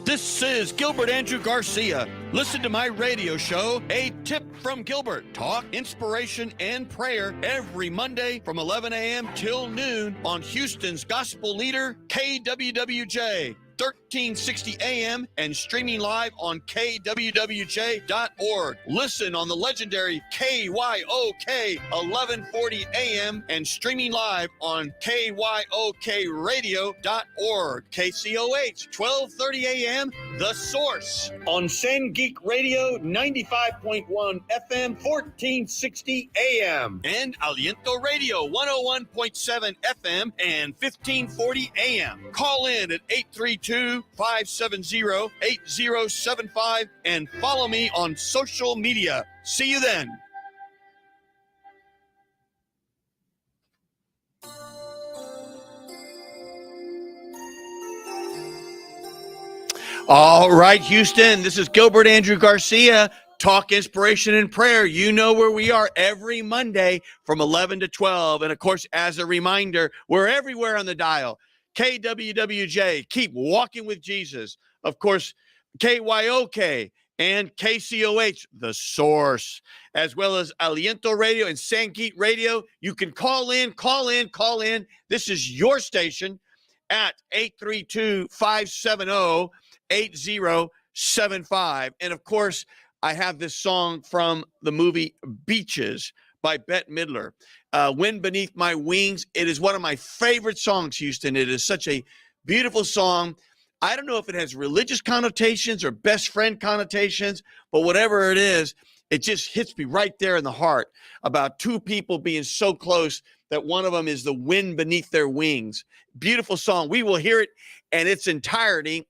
This is Gilbert Andrew Garcia. Listen to my radio show, A Tip from Gilbert. Talk, inspiration, and prayer every Monday from 11 a.m. till noon on Houston's gospel leader, KWWJ. 1360 AM and streaming live on kwwj.org. Listen on the legendary KYOK 1140 AM and streaming live on kyokradio.org. KCOH 1230 AM, The Source on San Geek Radio 95.1 FM 1460 AM and Aliento Radio 101.7 FM and 1540 AM. Call in at 832-570-8075 and follow me on social media. See you then. All right, Houston, this is Gilbert Andrew Garcia. Talk, inspiration, and prayer. You know where we are every Monday from 11 to 12. And of course, as a reminder, we're everywhere on the dial. KWWJ, keep walking with Jesus. Of course, KYOK and KCOH, The Source, as well as Aliento Radio and San Geek Radio. You can call in. This is your station at 832-570-8075. And of course, I have this song from the movie Beaches by Bette Midler. Wind Beneath My Wings. It is one of my favorite songs, Houston. It is such a beautiful song. I don't know if it has religious connotations or best friend connotations, but whatever it is, it just hits me right there in the heart about two people being so close that one of them is the wind beneath their wings. Beautiful song. We will hear it in its entirety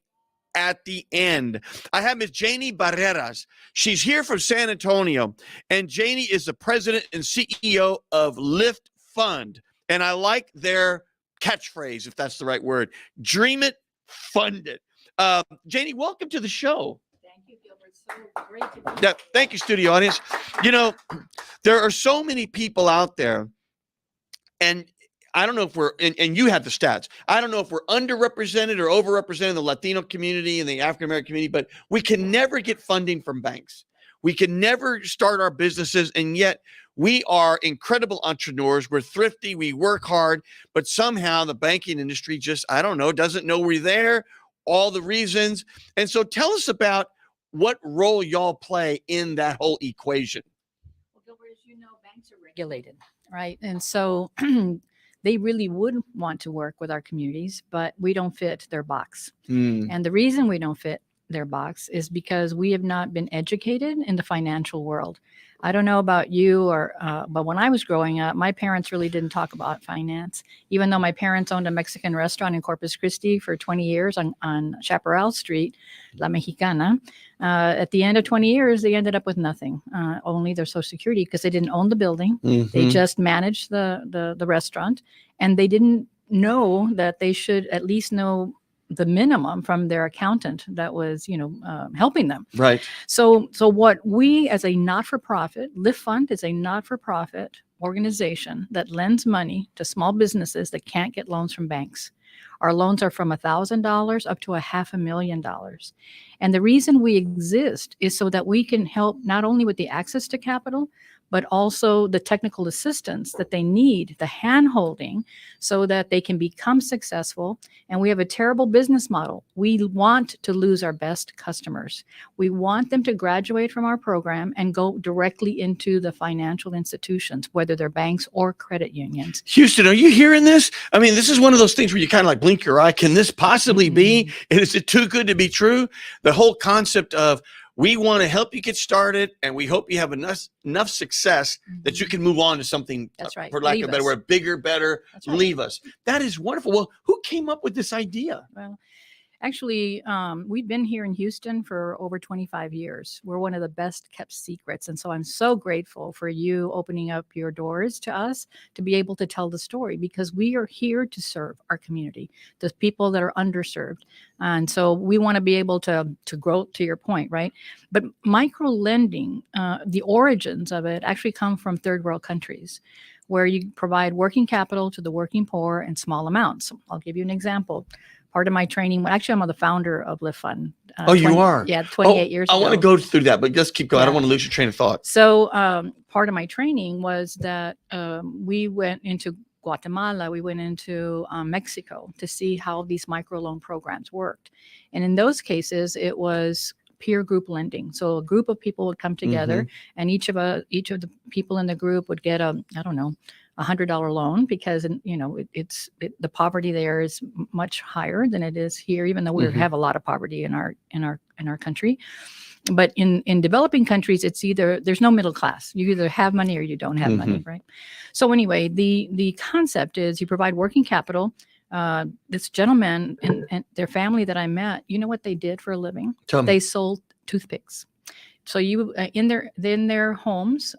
at the end. I have Miss Janie Barreras. She's here from San Antonio, and Janie is the president and CEO of Lift Fund. And I like their catchphrase, if that's the right word. Dream it, fund it. Janie, welcome to the show. Thank you, Gilbert. So great to be here. Thank you, studio audience. You know, there are so many people out there, and I don't know if we're, and you have the stats, I don't know if we're underrepresented or overrepresented in the Latino community and the African-American community, but we can never get funding from banks. We can never start our businesses, and yet we are incredible entrepreneurs. We're thrifty, we work hard, but somehow the banking industry just, I don't know, doesn't know we're there, all the reasons. And so tell us about what role y'all play in that whole equation. Well, Gilbert, as you know, banks are regulated, right? And so they really would want to work with our communities, but we don't fit their box. And the reason we don't fit their box is because we have not been educated in the financial world. I don't know about you, but when I was growing up, my parents really didn't talk about finance. Even though my parents owned a Mexican restaurant in Corpus Christi for 20 years on Chaparral Street, La Mexicana, at the end of 20 years, they ended up with nothing, only their Social Security, because they didn't own the building. They just managed the restaurant, and they didn't know that they should at least know the minimum from their accountant that was, helping them. Right. So what we, as a not-for-profit, Lift Fund is a not-for-profit organization that lends money to small businesses that can't get loans from banks. Our loans are from $1,000 up to $500,000. And the reason we exist is so that we can help not only with the access to capital, but also the technical assistance that they need, the hand-holding, so that they can become successful. And we have a terrible business model. We want to lose our best customers. We want them to graduate from our program and go directly into the financial institutions, whether they're banks or credit unions. Houston, are you hearing this? I mean, this is one of those things where you kind of like blink your eye. Can this possibly be? And is it too good to be true? The whole concept of, we want to help you get started, and we hope you have enough success that you can move on to something, That's right. for lack Leave of a better us. word, bigger, better, That's right. leave us. That is wonderful. Well, who came up with this idea? Well, actually, we've been here in Houston for over 25 years. We're one of the best kept secrets. And so I'm so grateful for you opening up your doors to us to be able to tell the story, because we are here to serve our community, the people that are underserved. And so we want to be able to grow, to your point, right? But micro lending, the origins of it actually come from third world countries, where you provide working capital to the working poor in small amounts. I'll give you an example. part of my training, actually, I'm the founder of Lift Fund. Oh, you are? Yeah, 28 years I ago. want to go through that, but just keep going. I don't Yeah. want to lose your train of thought. So part of my training was that we went into Guatemala, we went into Mexico to see how these microloan programs worked. And in those cases, it was peer group lending. So a group of people would come together, and each of the people in the group would get $100 loan, because the poverty there is much higher than it is here, even though we have a lot of poverty in our country. But in developing countries, it's either there's no middle class. You either have money or you don't have money, right? So anyway, the concept is you provide working capital. This gentleman and their family that I met, you know what they did for a living? Tell me. They sold toothpicks. So you in their homes,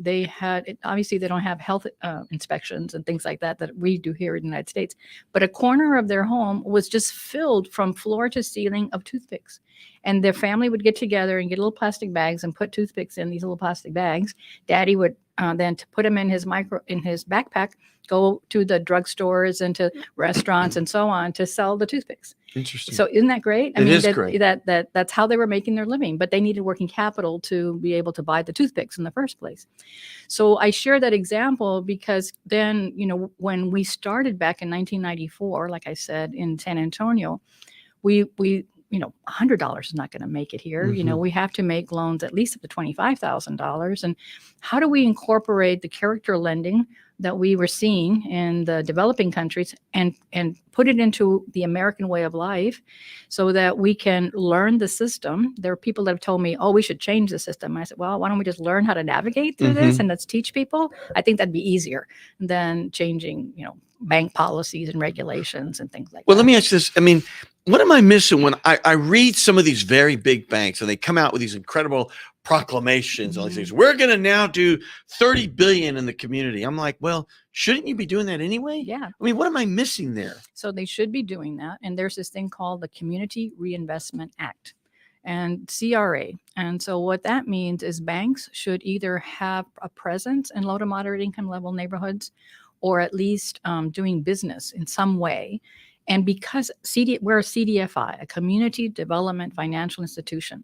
they had obviously they don't have health inspections and things like that we do here in the United States. But a corner of their home was just filled from floor to ceiling of toothpicks, and their family would get together and get little plastic bags and put toothpicks in these little plastic bags. Daddy would then to put them in his backpack, go to the drugstores and to restaurants and so on to sell the toothpicks. Interesting. So isn't that great? It is great. That's how they were making their living, but they needed working capital to be able to buy the toothpicks in the first place. So I share that example because then, when we started back in 1994, like I said, in San Antonio, we $100 is not going to make it here. We have to make loans at least up to $25,000. And how do we incorporate the character lending that we were seeing in the developing countries and put it into the American way of life so that we can learn the system? There are people that have told me, oh, we should change the system. I said, well, why don't we just learn how to navigate through this and let's teach people? I think that'd be easier than changing, bank policies and regulations and things like that. Well, let me ask you this. I mean, what am I missing when I read some of these very big banks and they come out with these incredible proclamations, all these things? We're going to now do 30 billion in the community. I'm like, well, shouldn't you be doing that anyway? Yeah. I mean, what am I missing there? So they should be doing that. And there's this thing called the Community Reinvestment Act and CRA. And so what that means is banks should either have a presence in low to moderate income level neighborhoods, or at least doing business in some way. And because we're a CDFI, a Community Development Financial Institution,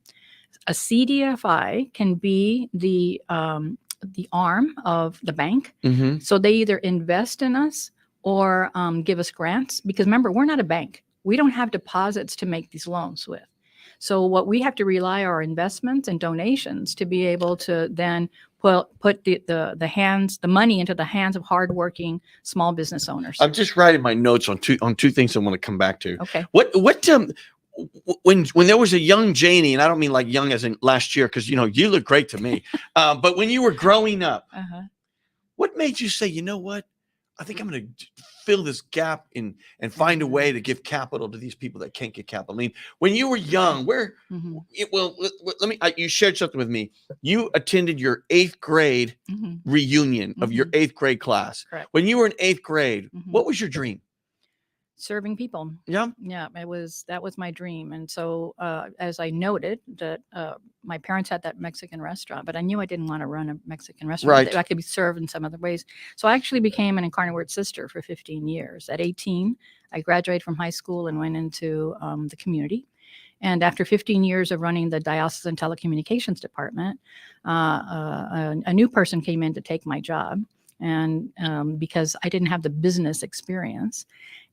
a CDFI can be the arm of the bank. So they either invest in us or give us grants. Because remember, we're not a bank. We don't have deposits to make these loans with. So what we have to rely on are investments and donations to be able to then put the money into the hands of hardworking small business owners. I'm just writing my notes on two things I want to come back to. Okay. What when there was a young Janie, and I don't mean like young as in last year, because you look great to me, but when you were growing up, what made you say, you know what, I think I'm going to fill this gap and find a way to give capital to these people that can't get capital? I mean, when you were young, you shared something with me. You attended your 8th grade reunion of your 8th grade class. Correct. When you were in 8th grade, what was your dream? Serving people. Yeah. That was my dream. And so as I noted that my parents had that Mexican restaurant, but I knew I didn't want to run a Mexican restaurant. Right. I could be served in some other ways. So I actually became an Incarnate Word sister for 15 years. At 18, I graduated from high school and went into the community. And after 15 years of running the Diocesan Telecommunications Department, a new person came in to take my job. And because I didn't have the business experience.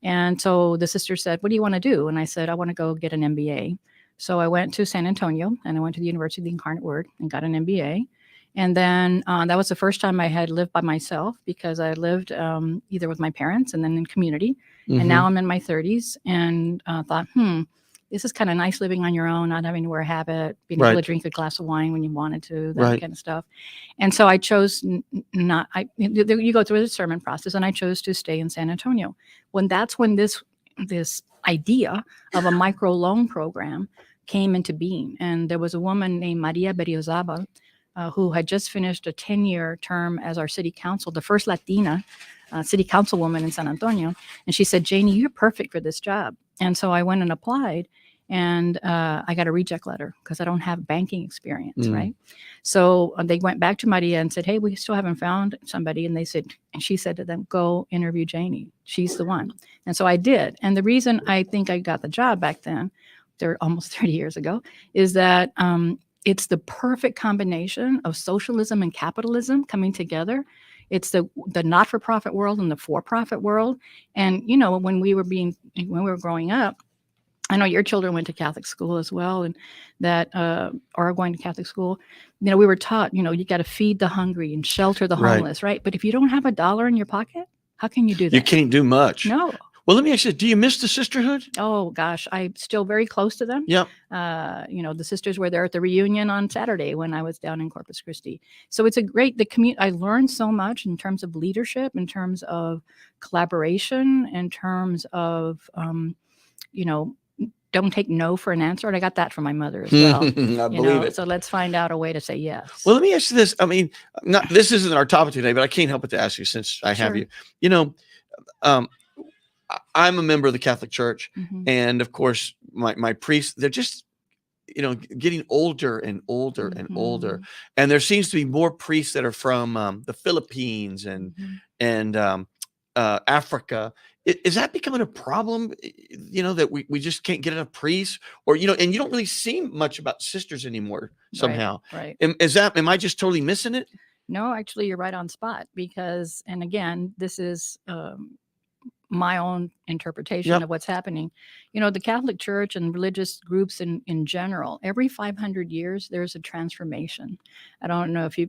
And so the sister said, what do you want to do? And I said, I want to go get an MBA. So I went to San Antonio and I went to the University of the Incarnate Word and got an MBA. And then that was the first time I had lived by myself, because I lived either with my parents and then in community. And now I'm in my 30s and thought, this is kind of nice living on your own, not having to wear a habit, being able to drink a glass of wine when you wanted to, that kind of stuff. And so I chose you go through the sermon process, and I chose to stay in San Antonio. That's when this idea of a micro loan program came into being. And there was a woman named Maria Berriozabal who had just finished a 10-year term as our city council, the first Latina city councilwoman in San Antonio. And she said, Janie, you're perfect for this job. And so I went and applied. and I got a reject letter because I don't have banking experience, right? So they went back to Maria and said, hey, we still haven't found somebody. And she said to them, go interview Janie. She's the one. And so I did. And the reason I think I got the job back then, they're almost 30 years ago, is that it's the perfect combination of socialism and capitalism coming together. It's the not-for-profit world and the for-profit world. And, you know, when we were growing up, I know your children went to Catholic school as well, and that are going to Catholic school. You know, we were taught, you know, you got to feed the hungry and shelter the homeless, right? But if you don't have $1 in your pocket, how can you do that? You can't do much. No. Well, let me ask you, do you miss the sisterhood? Oh, gosh, I'm still very close to them. Yep. You know, the sisters were there at the reunion on Saturday when I was down in Corpus Christi. So it's I learned so much in terms of leadership, in terms of collaboration, in terms of, you know, don't take no for an answer. And I got that from my mother as well. I believe it. So let's find out a way to say yes. Well, let me ask you this. I mean, this isn't our topic today, but I can't help but to ask you since I have you. You know, I'm a member of the Catholic Church, and of course, my priests, they're just, you know, getting older and older and older. And there seems to be more priests that are from the Philippines and Africa. Is that becoming a problem, you know, that we just can't get enough priests, or, you know, and you don't really see much about sisters anymore somehow. Right. Am I just totally missing it? No, actually, you're right on spot because, and again, this is my own interpretation of what's happening. You know, the Catholic Church and religious groups in general, every 500 years, there's a transformation. I don't know if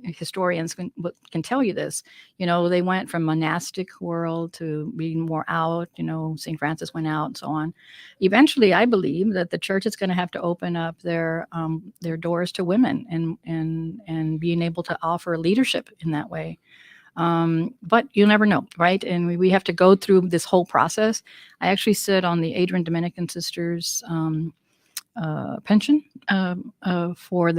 historians can tell you this. You know, they went from monastic world to being more out, you know, St. Francis went out and so on. Eventually, I believe that the church is going to have to open up their doors to women and being able to offer leadership in that way. But you'll never know, right? And we have to go through this whole process. I actually sit on the Adrian Dominican Sisters pension for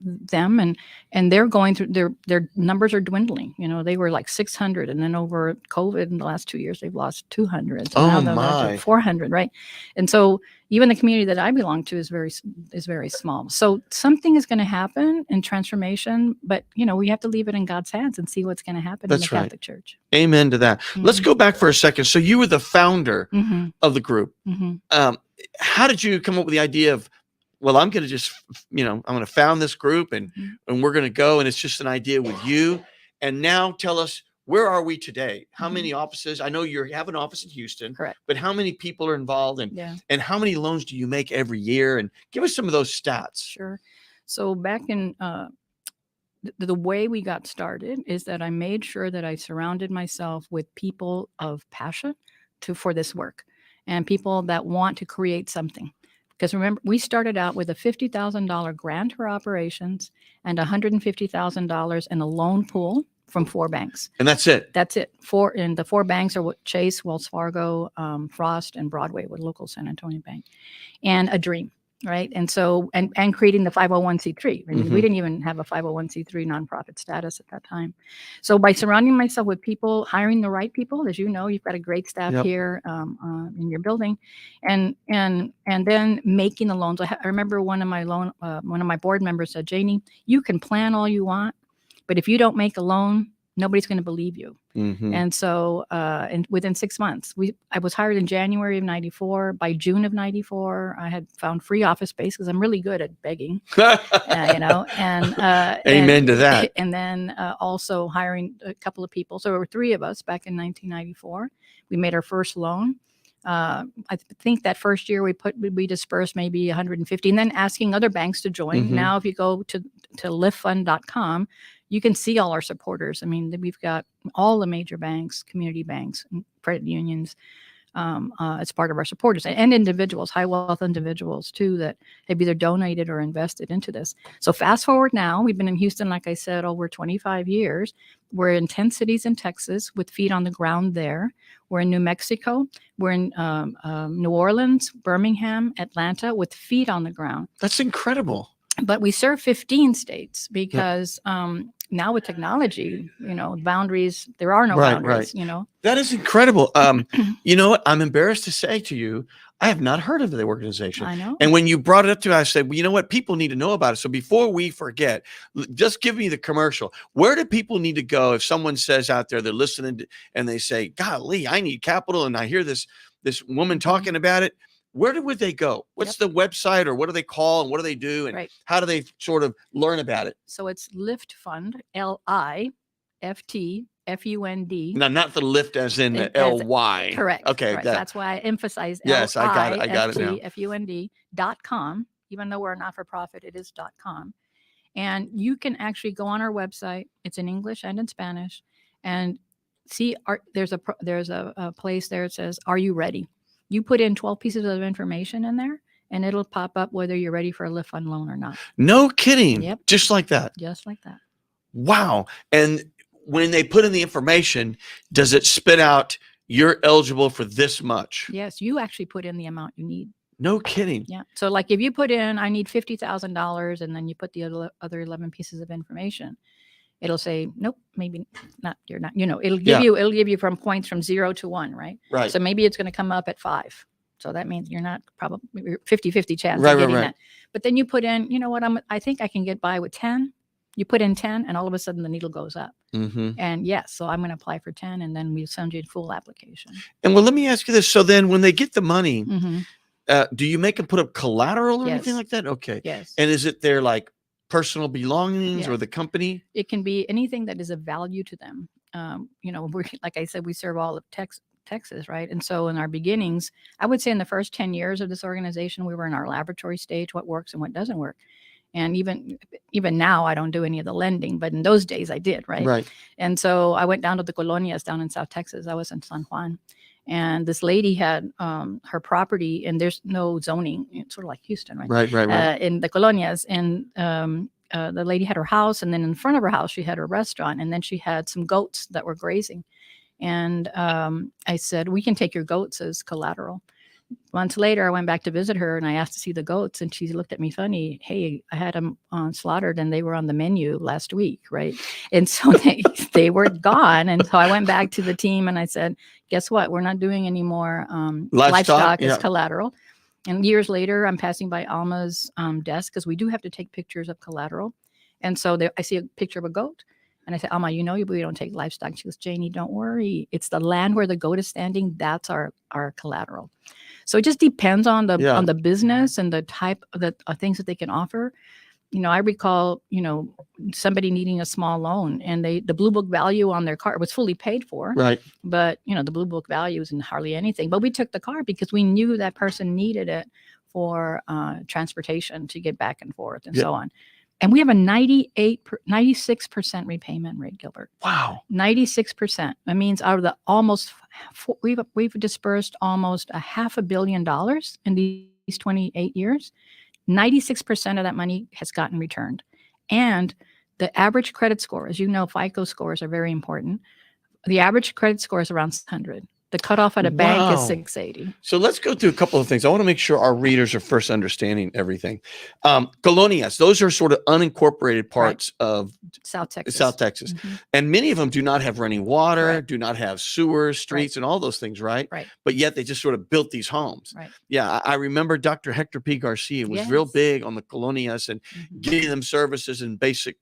them, and they're going through their numbers are dwindling. You know, they were like 600, and then over COVID in the last 2 years they've lost 200. So now they're down to 400, right? And so even the community that I belong to is very small. So something is going to happen in transformation, but you know, we have to leave it in God's hands and see what's going to happen in the Catholic Church. Amen to that. Let's go back for a second. So you were the founder of the group. How did you come up with the idea of, well, I'm going to just, you know, I'm going to found this group and we're going to go, and it's just an idea with you. And now tell us, where are we today? How many offices? I know you have an office in Houston, correct? But how many people are involved, and how many loans do you make every year? And give us some of those stats. Sure. So back in the way we got started is that I made sure that I surrounded myself with people of passion for this work, and people that want to create something. Because remember, we started out with a $50,000 grant for operations and $150,000 in a loan pool from 4 banks. And that's it? That's it. And the 4 banks are Chase, Wells Fargo, Frost, and Broadway, with local San Antonio Bank. And a dream, right? And so, and creating the 501c3. I mean, we didn't even have a 501c3 nonprofit status at that time. So by surrounding myself with people, hiring the right people, as you know, you've got a great staff here in your building, and then making the loans. I remember one of my board members said, Janie, you can plan all you want, but if you don't make a loan, nobody's going to believe you. And so, and within 6 months, I was hired in January of '94. By June of '94, I had found free office space because I'm really good at begging, you know. And amen to that. And then also hiring a couple of people. So there were 3 of us back in 1994. We made our first loan. I think that first year we dispersed maybe 150, and then asking other banks to join. Now, if you go to liftfund.com, you can see all our supporters. I mean, we've got all the major banks, community banks, and credit unions as part of our supporters, and individuals, high wealth individuals too, that have either donated or invested into this. So fast forward now, we've been in Houston, like I said, over 25 years. We're in 10 cities in Texas with feet on the ground there. We're in New Mexico. We're in New Orleans, Birmingham, Atlanta with feet on the ground. That's incredible. But we serve 15 states because now with technology, boundaries, there are no Right, boundaries, right. That is incredible. You know what? I'm embarrassed to say to you, I have not heard of the organization. I know. And when you brought it up to me, I said, well, you know what? People need to know about it. So before we forget, just give me the commercial. Where do people need to go if someone says out there they're listening and they say, golly, I need capital, and I hear this woman talking about it? Where would they go? What's the website, or what do they call, and what do they do, and Right. how do they sort of learn about it? So it's Lift Fund, LIFTFUND. Now, not the lift as in the As- LY. Correct. Okay. Correct. That's why I emphasize Yes, I got it. I got it now. LIFTFUND.com. Even though we're a not-for-profit, it is .com. And you can actually go on our website. It's in English and in Spanish, and see there's a place there. It says, "Are you ready?" You put in 12 pieces of information in there, and it'll pop up whether you're ready for a Lift Fund loan or not. No kidding. Yep. Just like that. Just like that. Wow. And when they put in the information, does it spit out, you're eligible for this much? Yes, you actually put in the amount you need. No kidding. Yeah. So like if you put in, I need $50,000, and then you put the other 11 pieces of information, it'll say, nope, maybe not. You're not, it'll give you from points from 0 to 1, right? Right. So maybe it's going to come up at 5. So that means you're not probably 50-50 chance Right, of getting right. that. But then you put in, you know what, I think I can get by with 10. You put in 10, and all of a sudden the needle goes up. Mm-hmm. And yes, so I'm going to apply for 10, and then we send you a full application. And well, let me ask you this. So then when they get the money, Mm-hmm. Do you make them put up collateral or Yes. anything like that? Okay. Yes. And is it their like personal belongings or Yes. the company? It can be anything that is of value to them. We're, like I said, we serve all of Texas, right? And so in our beginnings, I would say in the first 10 years of this organization, we were in our laboratory stage, what works and what doesn't work. And even now, I don't do any of the lending, but in those days I did, right? Right. And so I went down to the colonias down in South Texas. I was in San Juan. And this lady had her property, and there's no zoning. It's sort of like Houston, right? Right. In the colonias. And the lady had her house, and then in front of her house, she had her restaurant. And then she had some goats that were grazing. And I said, we can take your goats as collateral. Months later, I went back to visit her, and I asked to see the goats, and she looked at me funny. Hey, I had them slaughtered, and they were on the menu last week, right? And so they were gone. And so I went back to the team, and I said, guess what? We're not doing any more livestock as collateral. And years later, I'm passing by Alma's desk, because we do have to take pictures of collateral. And so I see a picture of a goat. And I said, Alma, we don't take livestock. She goes, Janie, don't worry. It's the land where the goat is standing. That's our collateral. So it just depends on the business and the type of the things that they can offer. I recall, somebody needing a small loan, and the Blue Book value on their car was fully paid for. Right. But, the Blue Book value isn't hardly anything. But we took the car because we knew that person needed it for transportation to get back and forth and so on. And we have a 96% repayment rate, Gilbert. Wow. 96%. That means out of the we've dispersed almost $500 million in these 28 years. 96% of that money has gotten returned. And the average credit score, as you know, FICO scores are very important. The average credit score is around 600. The cutoff at a bank is 680. So let's go through a couple of things. I want to make sure our readers are first understanding everything. Colonias, those are sort of unincorporated parts of South Texas. Mm-hmm. And many of them do not have running water, Right. do not have sewers, streets, and all those things, right? Right. But yet they just sort of built these homes. Right. Yeah, I remember Dr. Hector P. Garcia was real big on the Colonias and getting them services and basic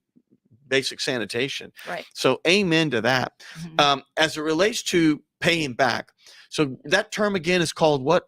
sanitation. Right. So amen to that. Mm-hmm. As it relates to paying back, so that term again is called what?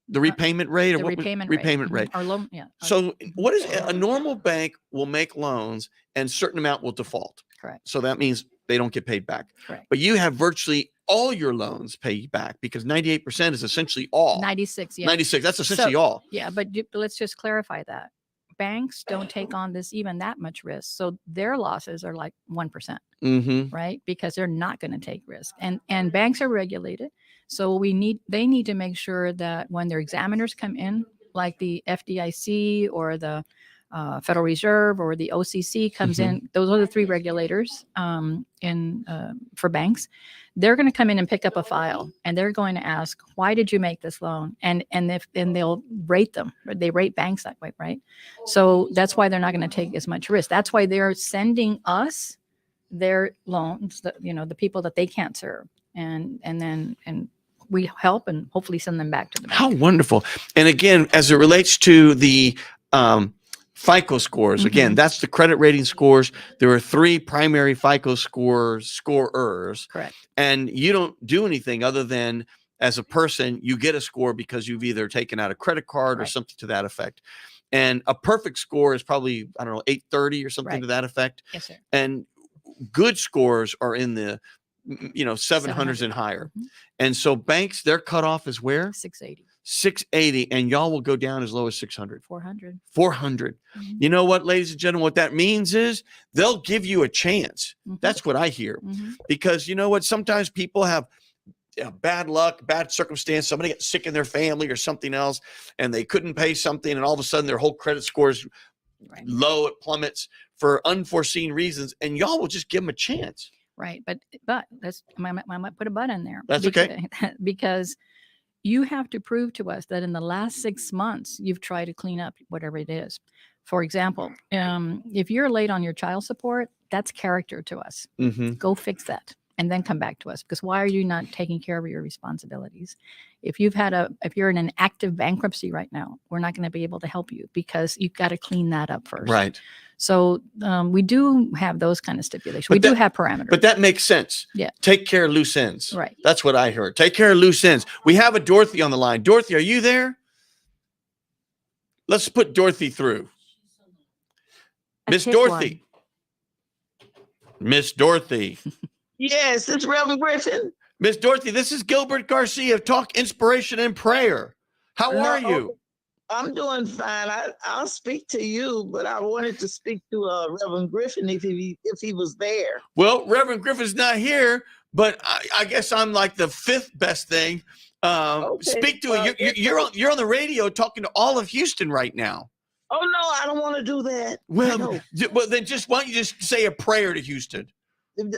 The repayment rate, or the what? Repayment rate. Mm-hmm. Or loan, yeah. So what is a normal bank will make loans and certain amount will default. Correct. So that means they don't get paid back. Correct. But you have virtually all your loans pay back because 98% is essentially all. 96, yeah. 96, that's essentially all. Yeah, but let's just clarify that. Banks don't take on even that much risk. So their losses are like 1%, right? Because they're not going to take risk. And banks are regulated. So they need to make sure that when their examiners come in, like the FDIC or the Federal Reserve or the OCC comes in, those are the 3 regulators for banks. They're going to come in and pick up a file, and they're going to ask, why did you make this loan? And they'll rate them. They rate banks that way, right? So that's why they're not going to take as much risk. That's why they're sending us their loans, the people that they can't serve, and we help and hopefully send them back to the bank. How wonderful. And again, as it relates to the FICO scores, again, that's the credit rating scores. There are 3 primary FICO scorers. Correct. And you don't do anything other than, as a person, you get a score because you've either taken out a credit card or something to that effect. And a perfect score is probably, I don't know, 830 or something to that effect. Yes, sir. And good scores are in the 700s and higher. And so banks, their cutoff is where? 680, and y'all will go down as low as 600. 400. You know what, ladies and gentlemen, what that means is they'll give you a chance. That's what I hear. Because you know what, sometimes people have bad luck, bad circumstance, somebody gets sick in their family or something else, and they couldn't pay something, and all of a sudden their whole credit score is low, it plummets for unforeseen reasons, and y'all will just give them a chance. Right. But that's, I might put a but in there. That's okay. Because you have to prove to us that in the last 6 months, you've tried to clean up whatever it is. For example, if you're late on your child support, that's character to us. Go fix that and then come back to us, because why are you not taking care of your responsibilities? If you're in an active bankruptcy right now, we're not going to be able to help you because you've got to clean that up first. Right. So we do have those kind of stipulations. We do have parameters. But that makes sense. Yeah. Take care of loose ends. Right. That's what I heard. Take care of loose ends. We have a Dorothy on the line. Dorothy, are you there? Let's put Dorothy through. Miss Dorothy. Miss Dorothy. Yes, it's Reverend Griffin. Miss Dorothy, this is Gilbert Garcia of Talk Inspiration and Prayer. How are you? I'm doing fine. I'll speak to you, but I wanted to speak to Reverend Griffin if he was there. Well, Reverend Griffin's not here, but I guess I'm like the 5th best thing. Speak to it. You're on the radio talking to all of Houston right now. Oh no, I don't want to do that. Well, then why don't you just say a prayer to Houston?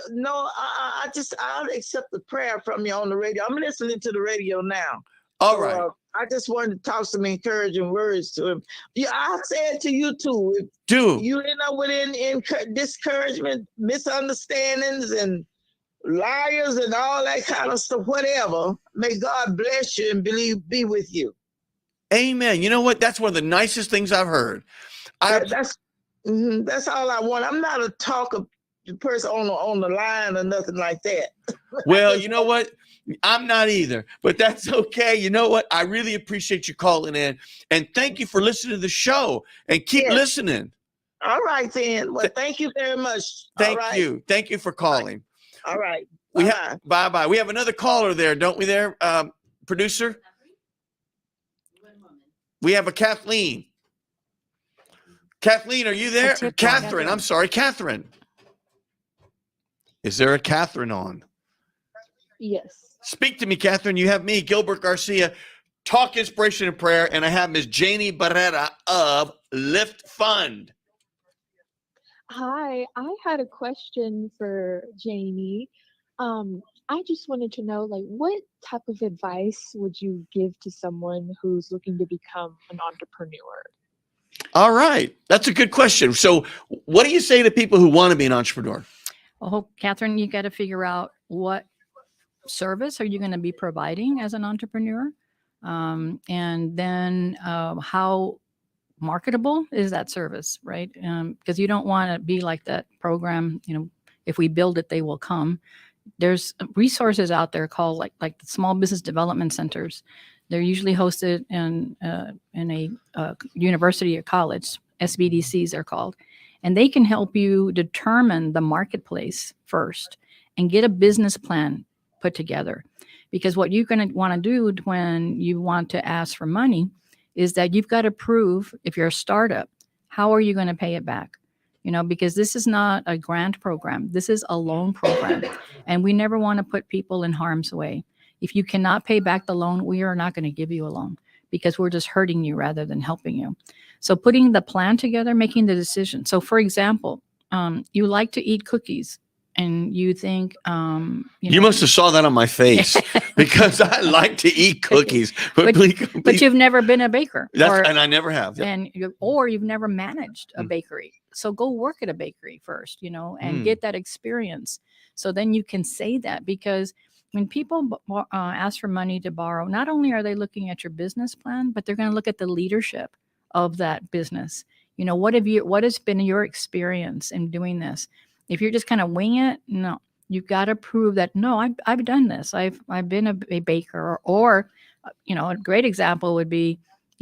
No, I'll accept the prayer from you on the radio. I'm listening to the radio now. All right. I just wanted to talk some encouraging words to him. Yeah, I said to you too. Do you end up with discouragement, misunderstandings, and liars and all that kind of stuff, whatever. May God bless you and be with you. Amen. You know what? That's one of the nicest things I've heard. That's all I want. I'm not a talker person on the line or nothing like that. Well, you know what? I'm not either, but that's okay. You know what? I really appreciate you calling in, and thank you for listening to the show, and keep listening. All right, then. Well, thank you very much. Thank you. Thank you for calling. All right. Bye-bye. We have another caller there, don't we there, producer? We have a Kathleen. Kathleen, are you there? Catherine. I'm sorry, Catherine. Is there a Catherine on? Yes. Speak to me, Catherine. You have me, Gilbert Garcia, Talk Inspiration and Prayer, and I have Miss Janie Barrera of Lift Fund. Hi, I had a question for Janie. I just wanted to know, what type of advice would you give to someone who's looking to become an entrepreneur? All right. That's a good question. So what do you say to people who want to be an entrepreneur? Well, Catherine, you got to figure out what service are you going to be providing as an entrepreneur? And then how marketable is that service, right? Because you don't want to be like that program, if we build it, they will come. There's resources out there called like the small business development centers. They're usually hosted in a university or college. SBDCs are called. And they can help you determine the marketplace first and get a business plan put together. Because what you're going to want to do when you want to ask for money is that you've got to prove, if you're a startup, how are you going to pay it back? Because this is not a grant program. This is a loan program. And we never want to put people in harm's way. If you cannot pay back the loan, we are not going to give you a loan because we're just hurting you rather than helping you. So putting the plan together, making the decision. So for example, you like to eat cookies and you think, you must have saw that on my face because I like to eat cookies. but you've never been a baker, and I never have. Yep. and you've never managed a Mm. bakery. So go work at a bakery first, and Mm. get that experience. So then you can say that, because when people ask for money to borrow, not only are they looking at your business plan, but they're going to look at the leadership of that business. What has been your experience in doing this? If you're just kind of wing it, no, you've got to prove that, no, I've done this. I've been a baker, or a great example would be,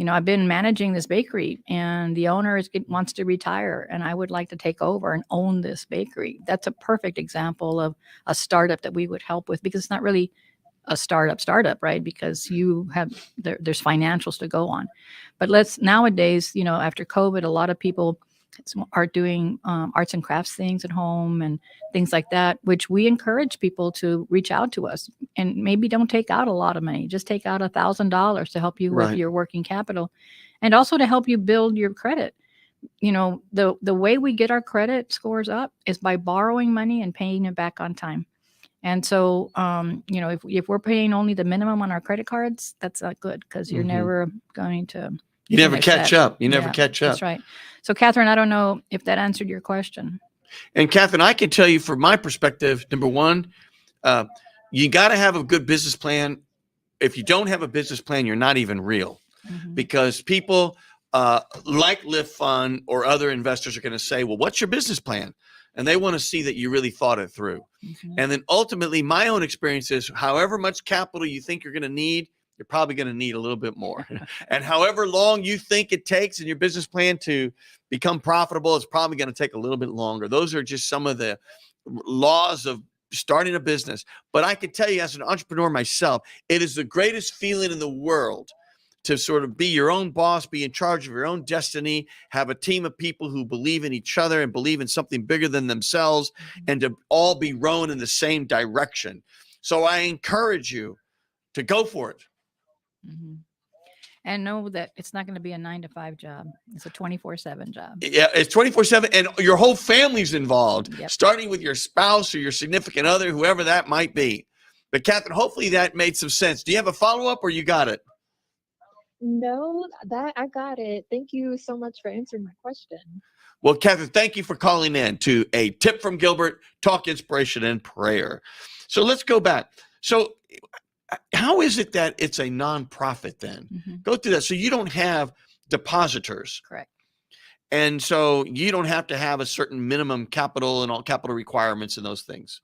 I've been managing this bakery and the owner wants to retire and I would like to take over and own this bakery. That's a perfect example of a startup that we would help with, because it's not really a startup, right? Because you have, there's financials to go on. But nowadays, after COVID, a lot of people are doing arts and crafts things at home and things like that, which we encourage people to reach out to us, and maybe don't take out a lot of money, just take out $1,000 to help you with Right. your working capital, and also to help you build your credit. The way we get our credit scores up is by borrowing money and paying it back on time. And so, if we're paying only the minimum on our credit cards, that's not good, because you're Mhm. never going to. You never finish catch that. up. You never Yeah, catch up. That's right. So, Catherine, I don't know if that answered your question. And Catherine, I can tell you from my perspective, number one, you got to have a good business plan. If you don't have a business plan, you're not even real, Mhm. because people like Lift Fund or other investors are going to say, well, what's your business plan? And they want to see that you really thought it through. Mhm. And then ultimately, my own experience is, however much capital you think you're going to need, you're probably going to need a little bit more. And however long you think it takes in your business plan to become profitable, it's probably going to take a little bit longer. Those are just some of the laws of starting a business. But I can tell you, as an entrepreneur myself, it is the greatest feeling in the world to sort of be your own boss, be in charge of your own destiny, have a team of people who believe in each other and believe in something bigger than themselves, and to all be rowing in the same direction. So I encourage you to go for it. Mhm. And know that it's not going to be a 9 to 5 job. It's a 24/7 job. Yeah, it's 24/7, and your whole family's involved, Yep. starting with your spouse or your significant other, whoever that might be. But Catherine, hopefully that made some sense. Do you have a follow-up, or you got it? No, that I got it. Thank you so much for answering my question. Well, Catherine, thank you for calling in to a Tip from Gilbert, Talk Inspiration and Prayer. So let's go back. So how is it that it's a nonprofit then? Mhm. Go through that. So you don't have depositors. Correct. And so you don't have to have a certain minimum capital and all capital requirements and those things.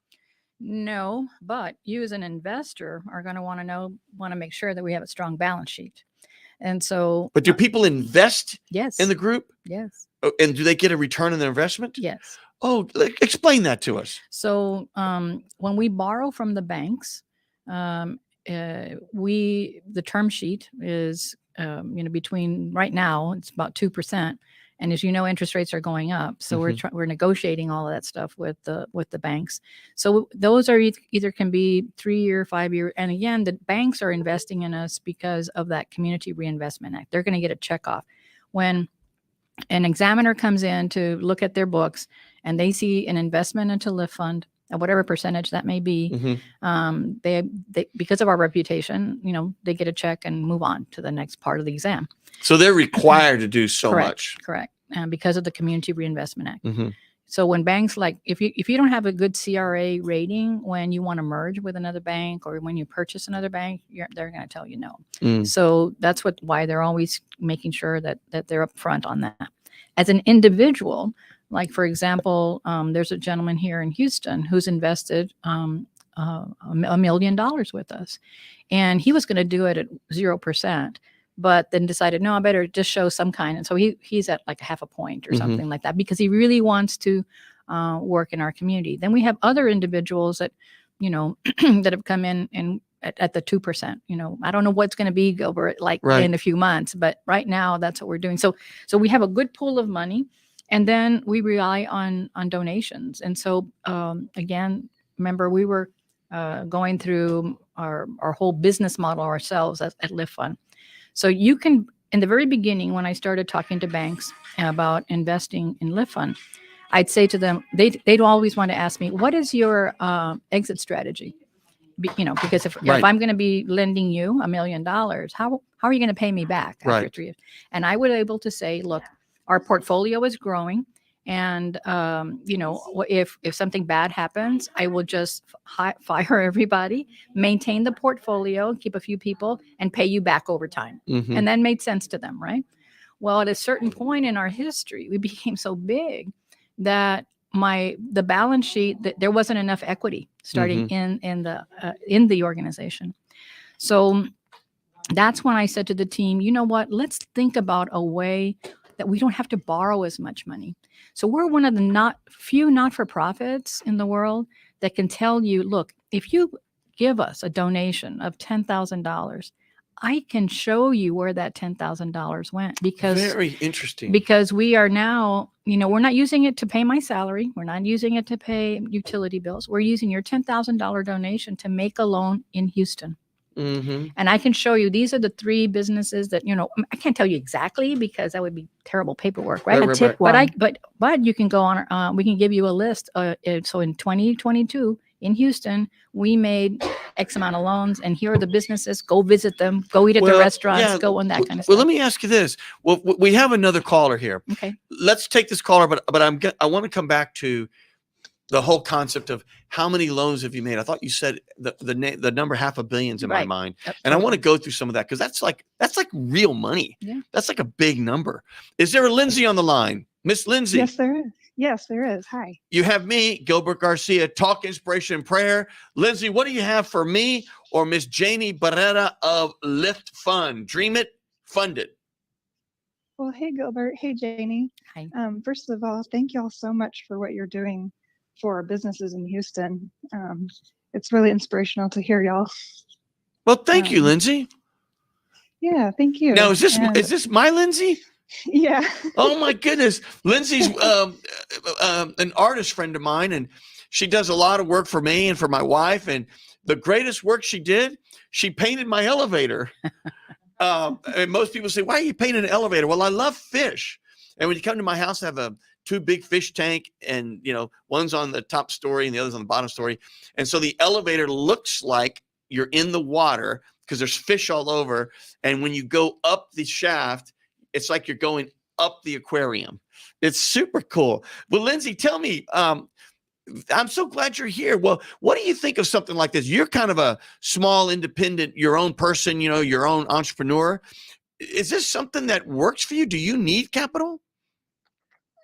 No, but you as an investor are going to want to make sure that we have a strong balance sheet. And so, But do people invest yes, in the group? yes, Oh, and do they get a return on their investment? yes. Oh, explain that to us. So when we borrow from the banks, the term sheet is between, right now it's about 2%, and as you know, interest rates are going up. So we're negotiating all of that stuff with the banks. So those are either can be 3-year, 5-year, and again, the banks are investing in us because of that Community Reinvestment Act. They're going to get a check off when an examiner comes in to look at their books and they see an investment into Lift Fund at whatever percentage that may be. They because of our reputation, they get a check and move on to the next part of the exam. So they're required to do so much. Correct. Because of the Community Reinvestment Act. Mm-hmm. So when banks, like if you don't have a good CRA rating when you want to merge with another bank or when you purchase another bank, they're going to tell you no. So that's why they're always making sure that they're upfront on that. As an individual, like for example, there's a gentleman here in Houston who's invested $1 million with us, and he was going to do it at 0%. But then decided, no, I better just show some kind. And so he's at like 0.5 point or something like that, because he really wants to work in our community. Then we have other individuals that, that have come in and at the 2%. I don't know what's going to be, Gilbert, in a few months, but right now that's what we're doing. So we have a good pool of money, and then we rely on donations. And so again, remember we were going through our whole business model ourselves at Lift Fund. So you can, in the very beginning, when I started talking to banks about investing in Lift Fund, I'd say to them, they'd always want to ask me, what is your exit strategy? Because if Right. I'm going to be lending you $1 million, how are you going to pay me back after Right. 3 years? And I would able to say, look, our portfolio is growing. And, if something bad happens, I will just fire everybody, maintain the portfolio, keep a few people, and pay you back over time. Mhm. And that made sense to them, right? Well, at a certain point in our history, we became so big that the balance sheet, that there wasn't enough equity starting in the organization. So that's when I said to the team, you know what, let's think about a way that we don't have to borrow as much money. So we're one of the few not-for-profits in the world that can tell you, look, if you give us a donation of $10,000, I can show you where that $10,000 went, Very interesting. because we are now, we're not using it to pay my salary. We're not using it to pay utility bills. We're using your $10,000 donation to make a loan in Houston. Mm-hmm. And I can show you, these are the 3 businesses that, I can't tell you exactly because that would be terrible paperwork, right? Right. But you can go on, we can give you a list. So in 2022 in Houston, we made X amount of loans, and here are the businesses. Go visit them, go eat at the restaurants, go on that kind of stuff. Well, let me ask you this. Well, we have another caller here. Okay. Let's take this caller, but I want to come back to the whole concept of how many loans have you made? I thought you said the number $500 million in my mind. And I want to go through some of that, because that's like real money. Yeah. That's like a big number. Is there a Lindsay on the line? Miss Lindsay? Yes, there is. Yes, there is. Hi. You have me, Gilbert Garcia, Talk Inspiration and Prayer. Lindsay, what do you have for me or Miss Janie Barrera of Lift Fund? Dream it, fund it. Well, hey, Gilbert. Hey, Janie. Hi. First of all, thank you all so much for what you're doing for businesses in Houston. It's really inspirational to hear y'all. Well, thank you, Lindsay. Yeah, thank you. Now, is this my Lindsay? Yeah. Oh my goodness. Lindsay's an artist friend of mine, and she does a lot of work for me and for my wife. And the greatest work she did, she painted my elevator. And most people say, why are you painting an elevator? Well, I love fish. And when you come to my house, I have 2 big fish tank, and one's on the top story and the other's on the bottom story. And so the elevator looks like you're in the water because there's fish all over. And when you go up the shaft, it's like you're going up the aquarium. It's super cool. Well, Lindsay, tell me, I'm so glad you're here. Well, what do you think of something like this? You're kind of a small, independent, your own person, your own entrepreneur. Is this something that works for you? Do you need capital?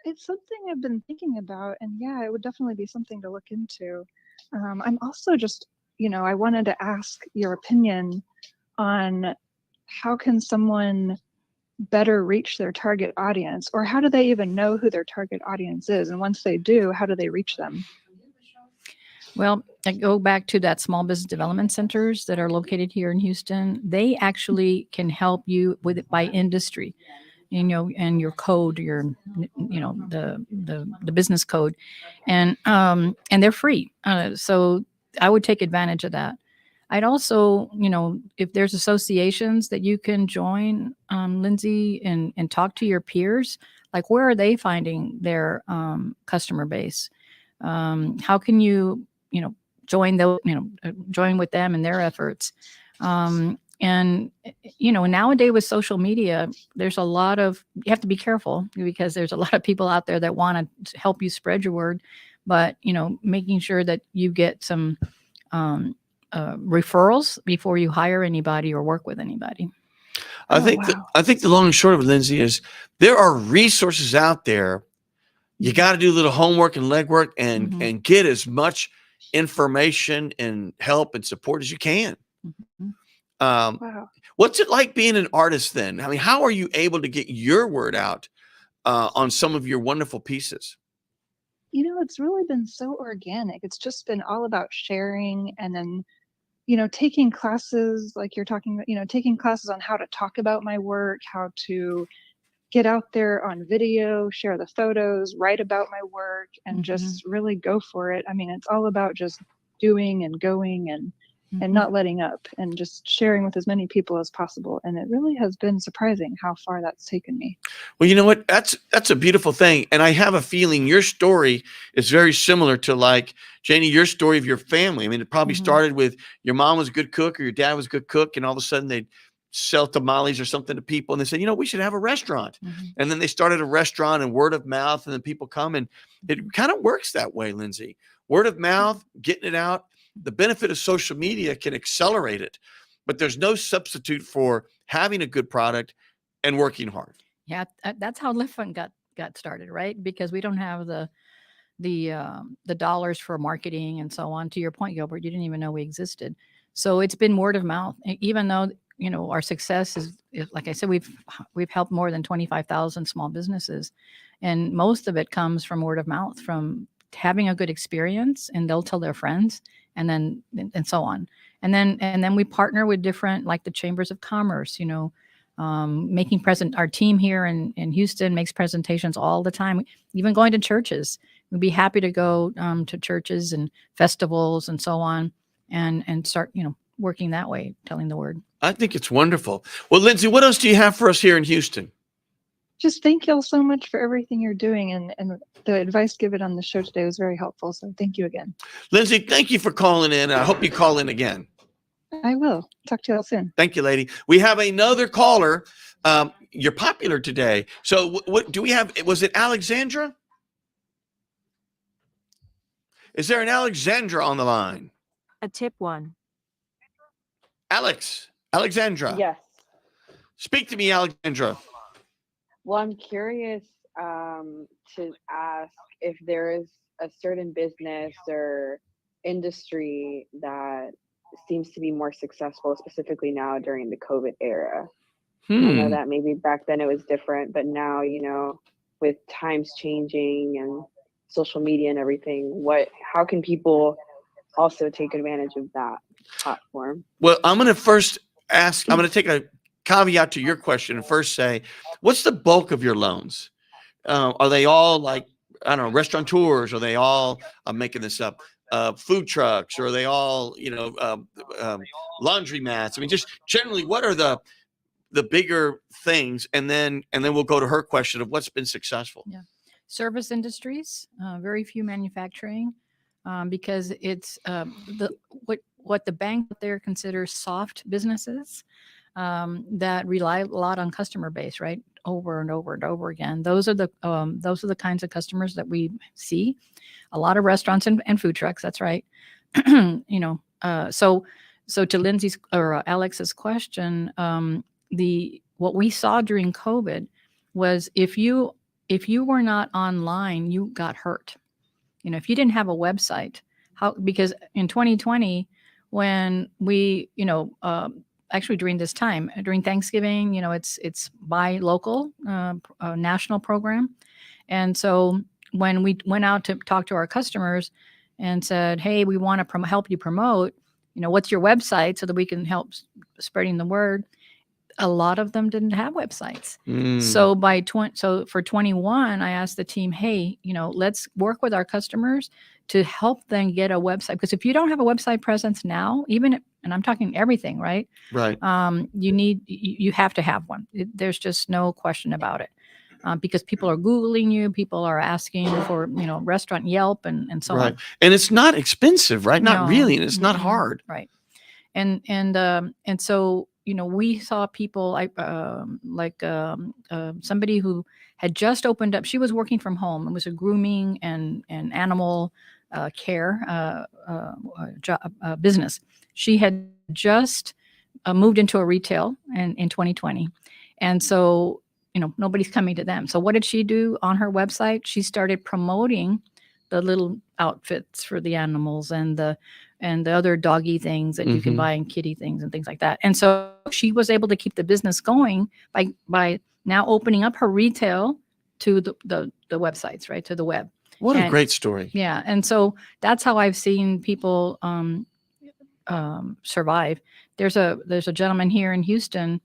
It's something I've been thinking about, and yeah, it would definitely be something to look into. I'm also just, I wanted to ask your opinion on how can someone better reach their target audience, or how do they even know who their target audience is? And once they do, how do they reach them? Well, I go back to that small business development centers that are located here in Houston. They actually can help you with it by industry, and your code, the business code, and they're free. So I would take advantage of that. I'd also, if there's associations that you can join, Lindsay, and talk to your peers, like where are they finding their customer base? How can you, join with them in their efforts? And nowadays with social media, there's you have to be careful, because there's a lot of people out there that want to help you spread your word, but, making sure that you get some referrals before you hire anybody or work with anybody. I think the long and short of it, Lindsay, is there are resources out there. You got to do a little homework and legwork and get as much information and help and support as you can. Wow. What's it like being an artist then? I mean, how are you able to get your word out on some of your wonderful pieces? It's really been so organic. It's just been all about sharing, and then, taking classes like you're talking about, taking classes on how to talk about my work, how to get out there on video, share the photos, write about my work, and just really go for it. I mean, it's all about just doing and going and and not letting up and just sharing with as many people as possible. And it really has been surprising how far that's taken me. Well, you know what? That's a beautiful thing. And I have a feeling your story is very similar to, like, Janie, your story of your family. I mean, it probably Mhm. started with your mom was a good cook or your dad was a good cook, and all of a sudden they'd sell tamales or something to people, and they said, we should have a restaurant. Mhm. And then they started a restaurant, and word of mouth, and then people come, and it kind of works that way, Lindsay. Word of mouth, getting it out. The benefit of social media can accelerate it, but there's no substitute for having a good product and working hard. Yeah, that's how Lift Fund got started, right? Because we don't have the dollars for marketing and so on. To your point, Gilbert, you didn't even know we existed. So it's been word of mouth. Even though our success is, like I said, we've helped more than 25,000 small businesses, and most of it comes from word of mouth, from having a good experience, and they'll tell their friends, and then and so on. And then we partner with different, like the chambers of commerce, making present. Our team here in Houston makes presentations all the time, even going to churches. We'd be happy to go to churches and festivals and so on, and start working that way, telling the word. I think it's wonderful. Well, Lindsay, what else do you have for us here in Houston? Just thank y'all so much for everything you're doing, and the advice given on the show today was very helpful. So thank you again. Lindsay, thank you for calling in. I hope you call in again. I will. Talk to y'all soon. Thank you, lady. We have another caller. You're popular today. So what do we have? Was it Alexandra? Is there an Alexandra on the line? A tip one. Alexandra. Yes. Speak to me, Alexandra. Well, I'm curious to ask if there is a certain business or industry that seems to be more successful, specifically now during the COVID era. I know that maybe back then it was different, but now, with times changing and social media and everything, how can people also take advantage of that platform? Well, I'm going to take a caveat to your question and first say, what's the bulk of your loans? Are they all, like, I don't know, restaurateurs? Are they all, I'm making this up, food trucks? Or are they all, laundromats? I mean, just generally, what are the bigger things? And then we'll go to her question of what's been successful. Yeah. Service industries, very few manufacturing, because it's what the bank out there considers soft businesses, that rely a lot on customer base, right? Over and over and over again. Those are the kinds of customers that we see. A lot of restaurants and food trucks. That's right. So to Lindsay's or Alex's question, what we saw during COVID was if you were not online, you got hurt. If you didn't have a website, because in 2020, when we, actually during this time, during Thanksgiving, it's buy local, national program. And so when we went out to talk to our customers and said, hey, we want to help you promote, what's your website so that we can help spreading the word, a lot of them didn't have websites. So for 21, I asked the team, hey, let's work with our customers to help them get a website. Because if you don't have a website presence now, and I'm talking everything, right? Right. You have to have one. There's just no question about it. Because people are Googling you, people are asking for, restaurant Yelp and so on. And it's not expensive, right? Not No. really. And it's not hard. Right. And so, we saw people like somebody who had just opened up. She was working from home. It was a grooming and animal care business. She had just moved into a retail in 2020. And so, nobody's coming to them. So what did she do on her website? She started promoting the little outfits for the animals and the other doggy things that you can buy and kitty things and things like that. And so she was able to keep the business going by now opening up her retail to the websites, right? To the web. What a great story. Yeah. And so that's how I've seen people survive. There's a gentleman here in Houston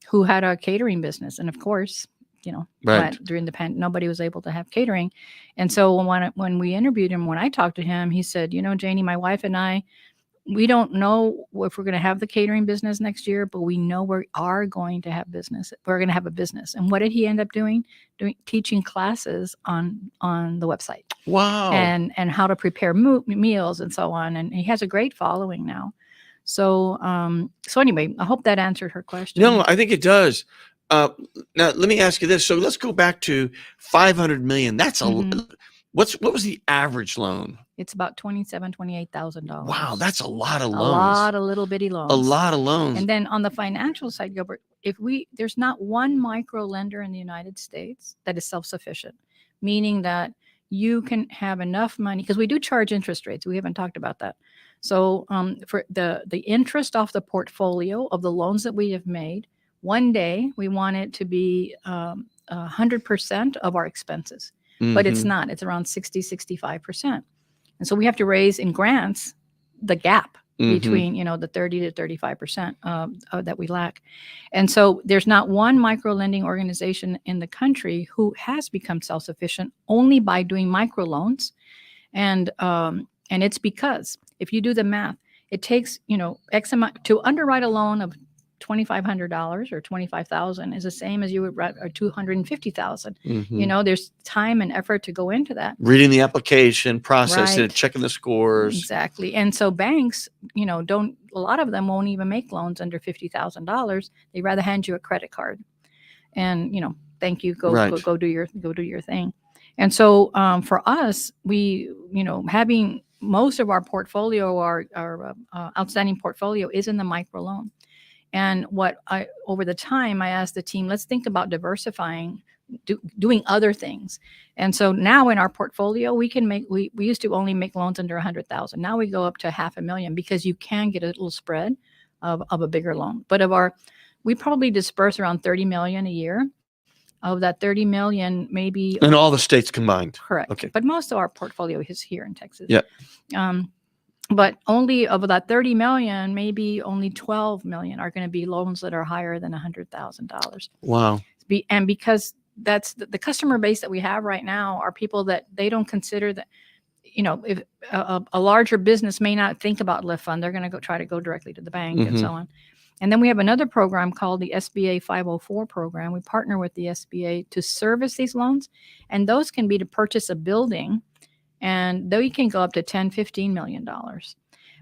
who had a catering business. And of course, during the pandemic, nobody was able to have catering. And so when we interviewed him, when I talked to him, he said, Janie, my wife and I, we don't know if we're going to have the catering business next year, but we know we are going to have business. We're going to have a business. And what did he end up doing? Teaching classes on the website. Wow. And how to prepare meals and so on. And he has a great following now. So anyway, I hope that answered her question. No, I think it does. Now let me ask you this. So let's go back to 500 million. That's what was the average loan? It's about $28,000. Wow, that's a lot of loans. A lot of little bitty loans. A lot of loans. And then on the financial side, Gilbert, there's not one micro lender in the United States that is self-sufficient, meaning that you can have enough money, because we do charge interest rates. We haven't talked about that. So for the interest off the portfolio of the loans that we have made, one day we want it to be 100% of our expenses, but it's not. It's around 65%. And so we have to raise in grants the gap between, the 30 to 35% that we lack. And so there's not one micro lending organization in the country who has become self-sufficient only by doing micro loans. And it's because if you do the math, it takes, X amount to underwrite a loan of $2,500 or $25,000 is the same as you would write or $250,000. There's time and effort to go into that. Reading the application, processing Right. it, checking the scores. Exactly. And so banks, a lot of them won't even make loans under $50,000. They rather hand you a credit card and, thank you, go do your thing. And so for us, we, having most of our portfolio, our outstanding portfolio is in the micro loan. And over the time, I asked the team, let's think about diversifying, doing other things. And so now in our portfolio, we used to only make loans under 100,000. Now we go up to $500,000 because you can get a little spread of a bigger loan. But we probably disperse around 30 million a year. Of that 30 million, maybe. In all the states combined. Correct. Okay. But most of our portfolio is here in Texas. Yeah. But only of that 30 million, maybe only 12 million are going to be loans that are higher than $100,000. Wow. And because that's the customer base that we have right now are people that they don't consider that, if a larger business may not think about Lift Fund, they're going to try to go directly to the bank and so on. And then we have another program called the SBA 504 program. We partner with the SBA to service these loans. And those can be to purchase a building. And though you can go up to $10, $15 million,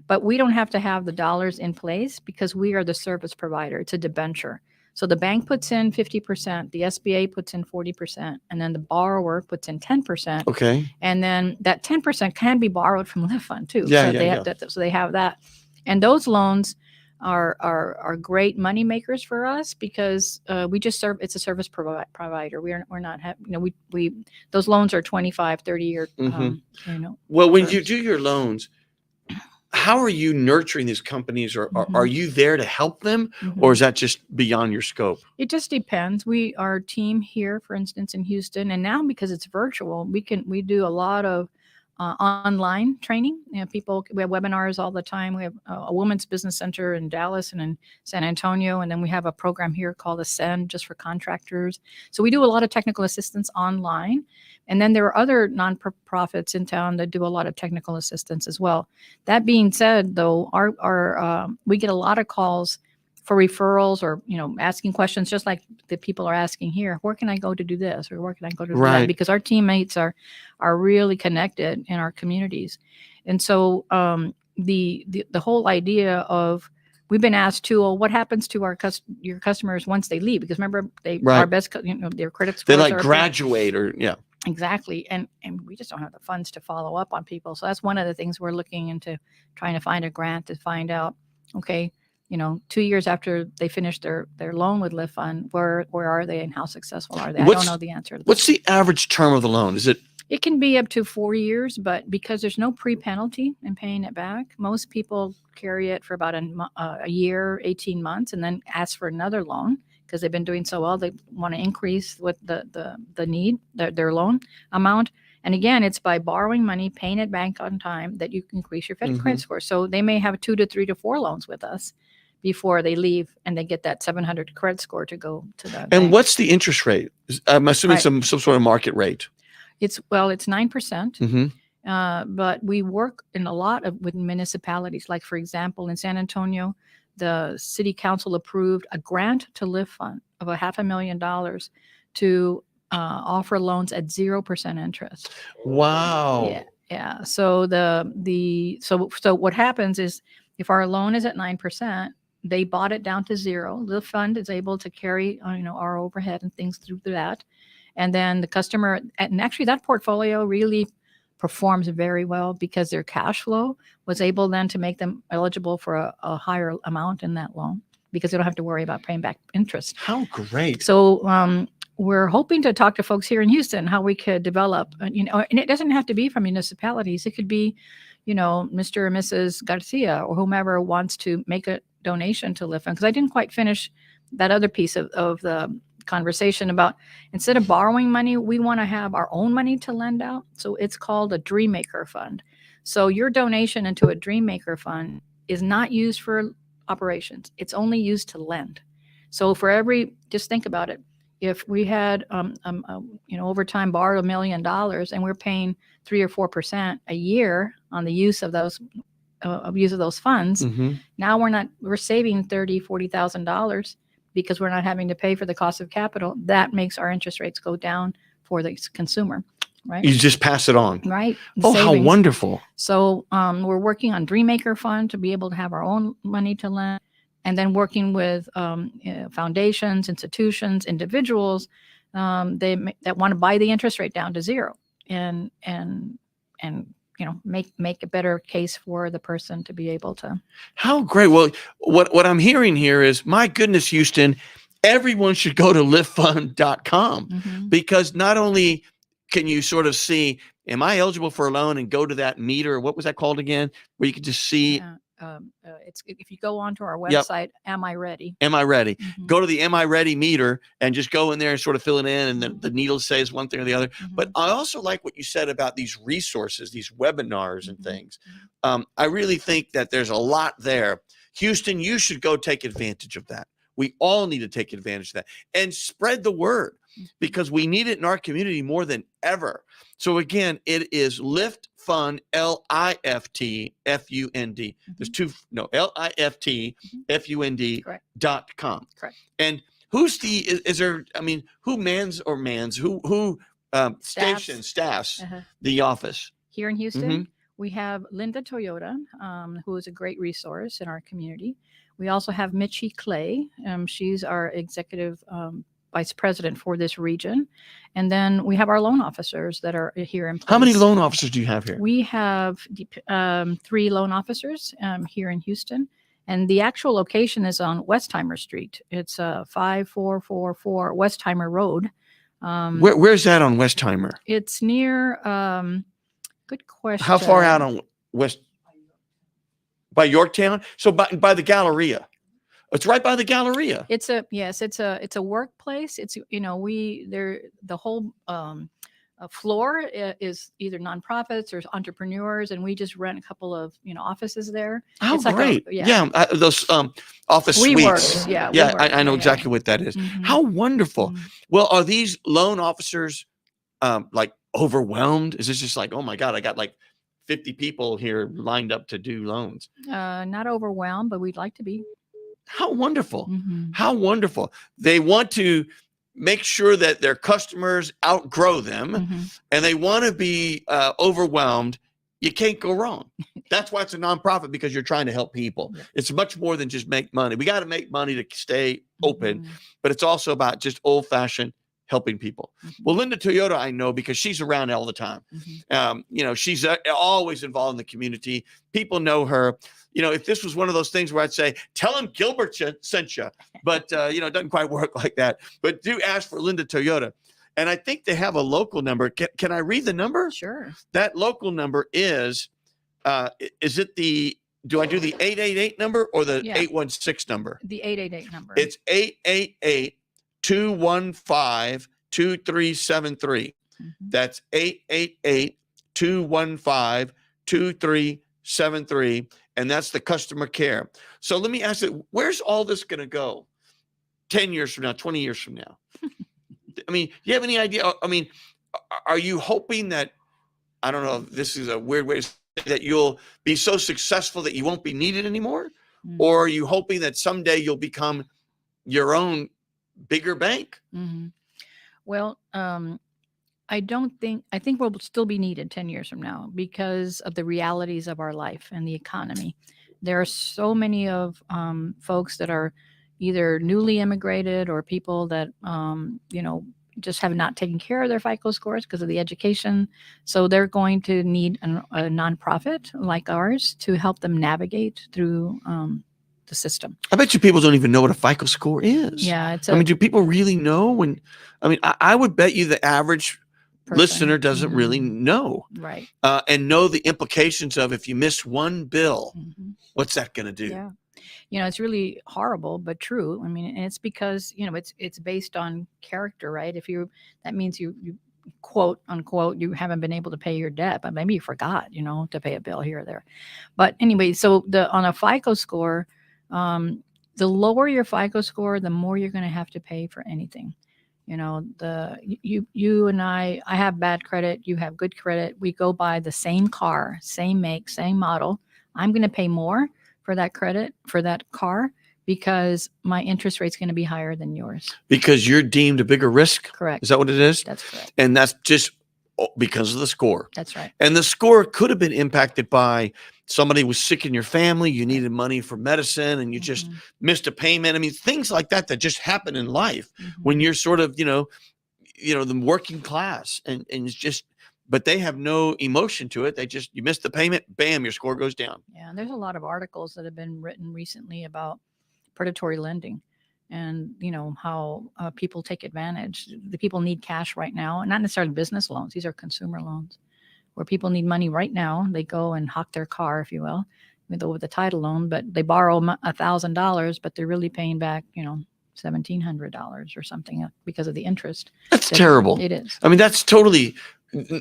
but we don't have to have the dollars in place because we are the service provider. It's a debenture. So the bank puts in 50%, the SBA puts in 40%, and then the borrower puts in 10%. Okay. And then that 10% can be borrowed from Lift Fund too. Yeah, so they have that. And those loans are great money makers for us because we just serve. It's a service provider. We're not we those loans are 25, 30 year. Well, when you do your loans, how are you nurturing these companies, or are you there to help them, or is that just beyond your scope? It just depends. Our team here, for instance, in Houston, and now because it's virtual, we do a lot of online training. We have webinars all the time. We have a women's business center in Dallas and in San Antonio. And then we have a program here called Ascend just for contractors. So we do a lot of technical assistance online. And then there are other nonprofits in town that do a lot of technical assistance as well. That being said, though, we get a lot of calls for referrals or, asking questions, just like the people are asking here. Where can I go to do this? Or where can I go to do that? Because our teammates are really connected in our communities. And so the whole idea of, we've been asked too, well, what happens to your customers once they leave? Because remember, our best, their credit scores they graduate or, yeah. Exactly. And we just don't have the funds to follow up on people. So that's one of the things we're looking into, trying to find a grant to find out, okay, 2 years after they finish their loan with Lift Fund, where are they and how successful are they? I don't know the answer to that. What's the average term of the loan? It can be up to 4 years, but because there's no pre-penalty in paying it back, most people carry it for about a year, 18 months, and then ask for another loan because they've been doing so well. They want to increase what the need, their loan amount. And again, it's by borrowing money, paying it back on time that you can increase your credit score. So they may have 2 to 3 to 4 loans with us before they leave, and they get that 700 credit score to go to the And bank. what's the interest rate? I'm assuming some sort of market rate. It's 9%. But we work in a lot with municipalities. Like, for example, in San Antonio, the city council approved a grant to live fund of $500,000 to offer loans at 0% interest. Wow. Yeah, yeah. So so what happens is, if our loan is at 9%, they bought it down to zero. The fund is able to carry our overhead and things through that, and then the customer, and actually that portfolio really performs very well because their cash flow was able then to make them eligible for a higher amount in that loan, because they don't have to worry about paying back interest. How great. So we're hoping to talk to folks here in Houston how we could develop, and it doesn't have to be from municipalities. It could be, Mr. or Mrs. Garcia or whomever wants to make a donation to Live Fund. Because I didn't quite finish that other piece of the conversation about, instead of borrowing money, we want to have our own money to lend out. So it's called a Dream Maker Fund. So your donation into a Dream Maker Fund is not used for operations. It's only used to lend. So just think about it. If we had, over time borrowed $1 million and we're paying 3 or 4% a year on the use of those funds, now we're saving $30,000, $40,000 because we're not having to pay for the cost of capital. That makes our interest rates go down for the consumer, right? You just pass it on. Right. Oh, Savings. how wonderful. So we're working on Dream Maker Fund to be able to have our own money to lend, and then working with foundations, institutions, individuals that want to buy the interest rate down to zero, and make a better case for the person to be able to. How great. Well, what I'm hearing here is, my goodness, Houston, everyone should go to livefund.com, because not only can you sort of see, am I eligible for a loan, and go to that meter, what was that called again, where you can just see. It's, if you go onto our website, Am I Ready? Am I ready? Go to the Am I Ready meter and just go in there and sort of fill it in, and the needle says one thing or the other. But I also like what you said about these resources, these webinars and things. I really think that there's a lot there. Houston, you should go take advantage of that. We all need to take advantage of that and spread the word, because we need it in our community more than ever. So again, it is Lift Fund, LIFTFUND. There's LIFTFUND.com. Correct. And who's is there, who mans or mans, who staffs the office? Here in Houston, we have Linda Toyota, who is a great resource in our community. We also have Mitchie Clay. She's our executive vice president for this region. And then we have our loan officers that are here in place. How many loan officers do you have here? We have 3 loan officers here in Houston. And the actual location is on Westheimer Street. It's 5444 Westheimer Road. Where's that on Westheimer? It's near, good question. How far out on West? By Yorktown? So by the Galleria. It's right by the Galleria. It's a workplace. It's, the whole floor is either nonprofits or entrepreneurs, and we just rent a couple of, offices there. Oh, it's great. Like Those office suites. Yeah. I know exactly what that is. How wonderful. Well, are these loan officers like overwhelmed? Is this just like, oh my God, I got like 50 people here lined up to do loans? Not overwhelmed, but we'd like to be. How wonderful. How wonderful. They want to make sure that their customers outgrow them, and they want to be overwhelmed. You can't go wrong. That's why it's a nonprofit, because you're trying to help people. It's much more than just make money. We got to make money to stay open, but it's also about just old-fashioned helping people. Well, Linda Toyota, I know because she's around all the time. She's always involved in the community. People know her. If this was one of those things where I'd say, tell him Gilbert sent you, but it doesn't quite work like that. But do ask for Linda Toyota. And I think they have a local number. Can I read the number? Sure. That local number is it do I do the 888 number or the 816 number? The 888 number. It's 888-215-2373. That's 888-215-2373. And that's the customer care. So let me ask you, where's all this going to go 10 years from now, 20 years from now? Do you have any idea? Are you hoping that I don't know if this is a weird way to say that you'll be so successful that you won't be needed anymore? Mhm. Or are you hoping that someday you'll become your own bigger bank? Mhm. Well, I think we'll still be needed 10 years from now because of the realities of our life and the economy. There are so many of folks that are either newly immigrated or people that, just have not taken care of their FICO scores because of the education. So they're going to need a nonprofit like ours to help them navigate through the system. I bet you people don't even know what a FICO score is. Yeah, it's I mean, do people really know when? I mean, I would bet you the average person. listener doesn't really Mhm. know Right. and know the implications of if you miss one bill, Mhm. what's that going to do? Yeah. It's really horrible, but true. I mean, and it's because, it's based on character, right? That means you quote unquote, you haven't been able to pay your debt, but maybe you forgot, to pay a bill here or there. But anyway, so on a FICO score, the lower your FICO score, the more you're going to have to pay for anything. You and I have bad credit, you have good credit. We go buy the same car, same make, same model. I'm going to pay more for that credit for that car because my interest rate's going to be higher than yours. Because you're deemed a bigger risk? Correct. Is that what it is? That's correct. And that's just because of the score. That's right. And the score could have been impacted by somebody was sick in your family, you needed money for medicine, and you just missed a payment. I mean, things like that just happen in life when you're sort of, the working class, and it's just, but they have no emotion to it. You missed the payment, bam, your score goes down. Yeah, and there's a lot of articles that have been written recently about predatory lending and how people take advantage. The people need cash right now, and not necessarily business loans. These are consumer loans where people need money right now. They go and hawk their car, if you will, with the title loan, but they borrow $1,000, but they're really paying back, $1,700 or something because of the interest. That's terrible. It is. I mean, that's totally,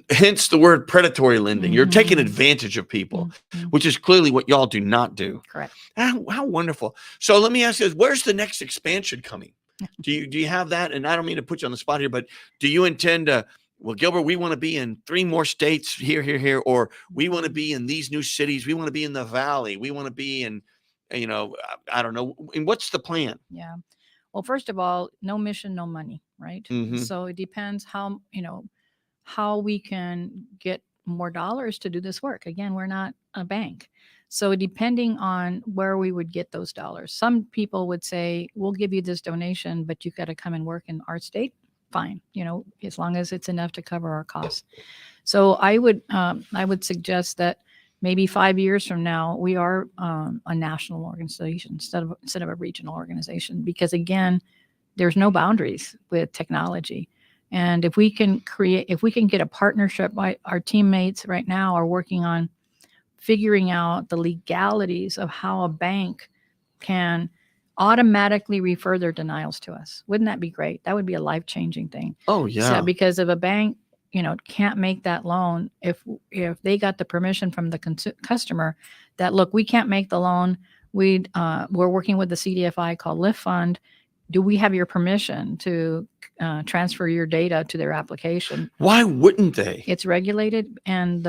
hence the word predatory lending. You're taking advantage of people, which is clearly what y'all do not do. Correct. How wonderful. So let me ask you this, where's the next expansion coming? Do you have that? And I don't mean to put you on the spot here, but do you intend to, well, Gilbert, we want to be in 3 more states here, or we want to be in these new cities. We want to be in the Valley. We want to be in, I don't know. And what's the plan? Yeah. Well, first of all, no mission, no money, right? Mhm. So it depends how we can get more dollars to do this work. Again, we're not a bank. So depending on where we would get those dollars, some people would say, we'll give you this donation, but you got to come and work in our state. Fine. As long as it's enough to cover our costs. So I would suggest that maybe 5 years from now, we are a national organization instead of a regional organization, because again, there's no boundaries with technology. And if we can get a partnership, our teammates right now are working on figuring out the legalities of how a bank can automatically refer their denials to us. Wouldn't that be great? That would be a life-changing thing. Oh, yeah. So, because if a bank, can't make that loan, if they got the permission from the customer that, look, we can't make the loan, we're working with the CDFI called Lift Fund. Do we have your permission to transfer your data to their application? Why wouldn't they? It's regulated, and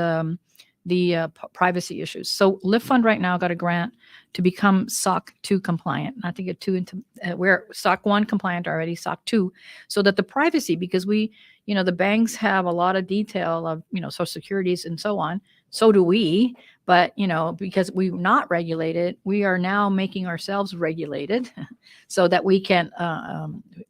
the privacy issues. So Lift Fund right now got a grant to become SOC 2 compliant, not to get too into, we're SOC 1 compliant already, SOC 2, so that the privacy, because the banks have a lot of detail of, social securities and so on. So do we, but, because we're not regulated, we are now making ourselves regulated so that we can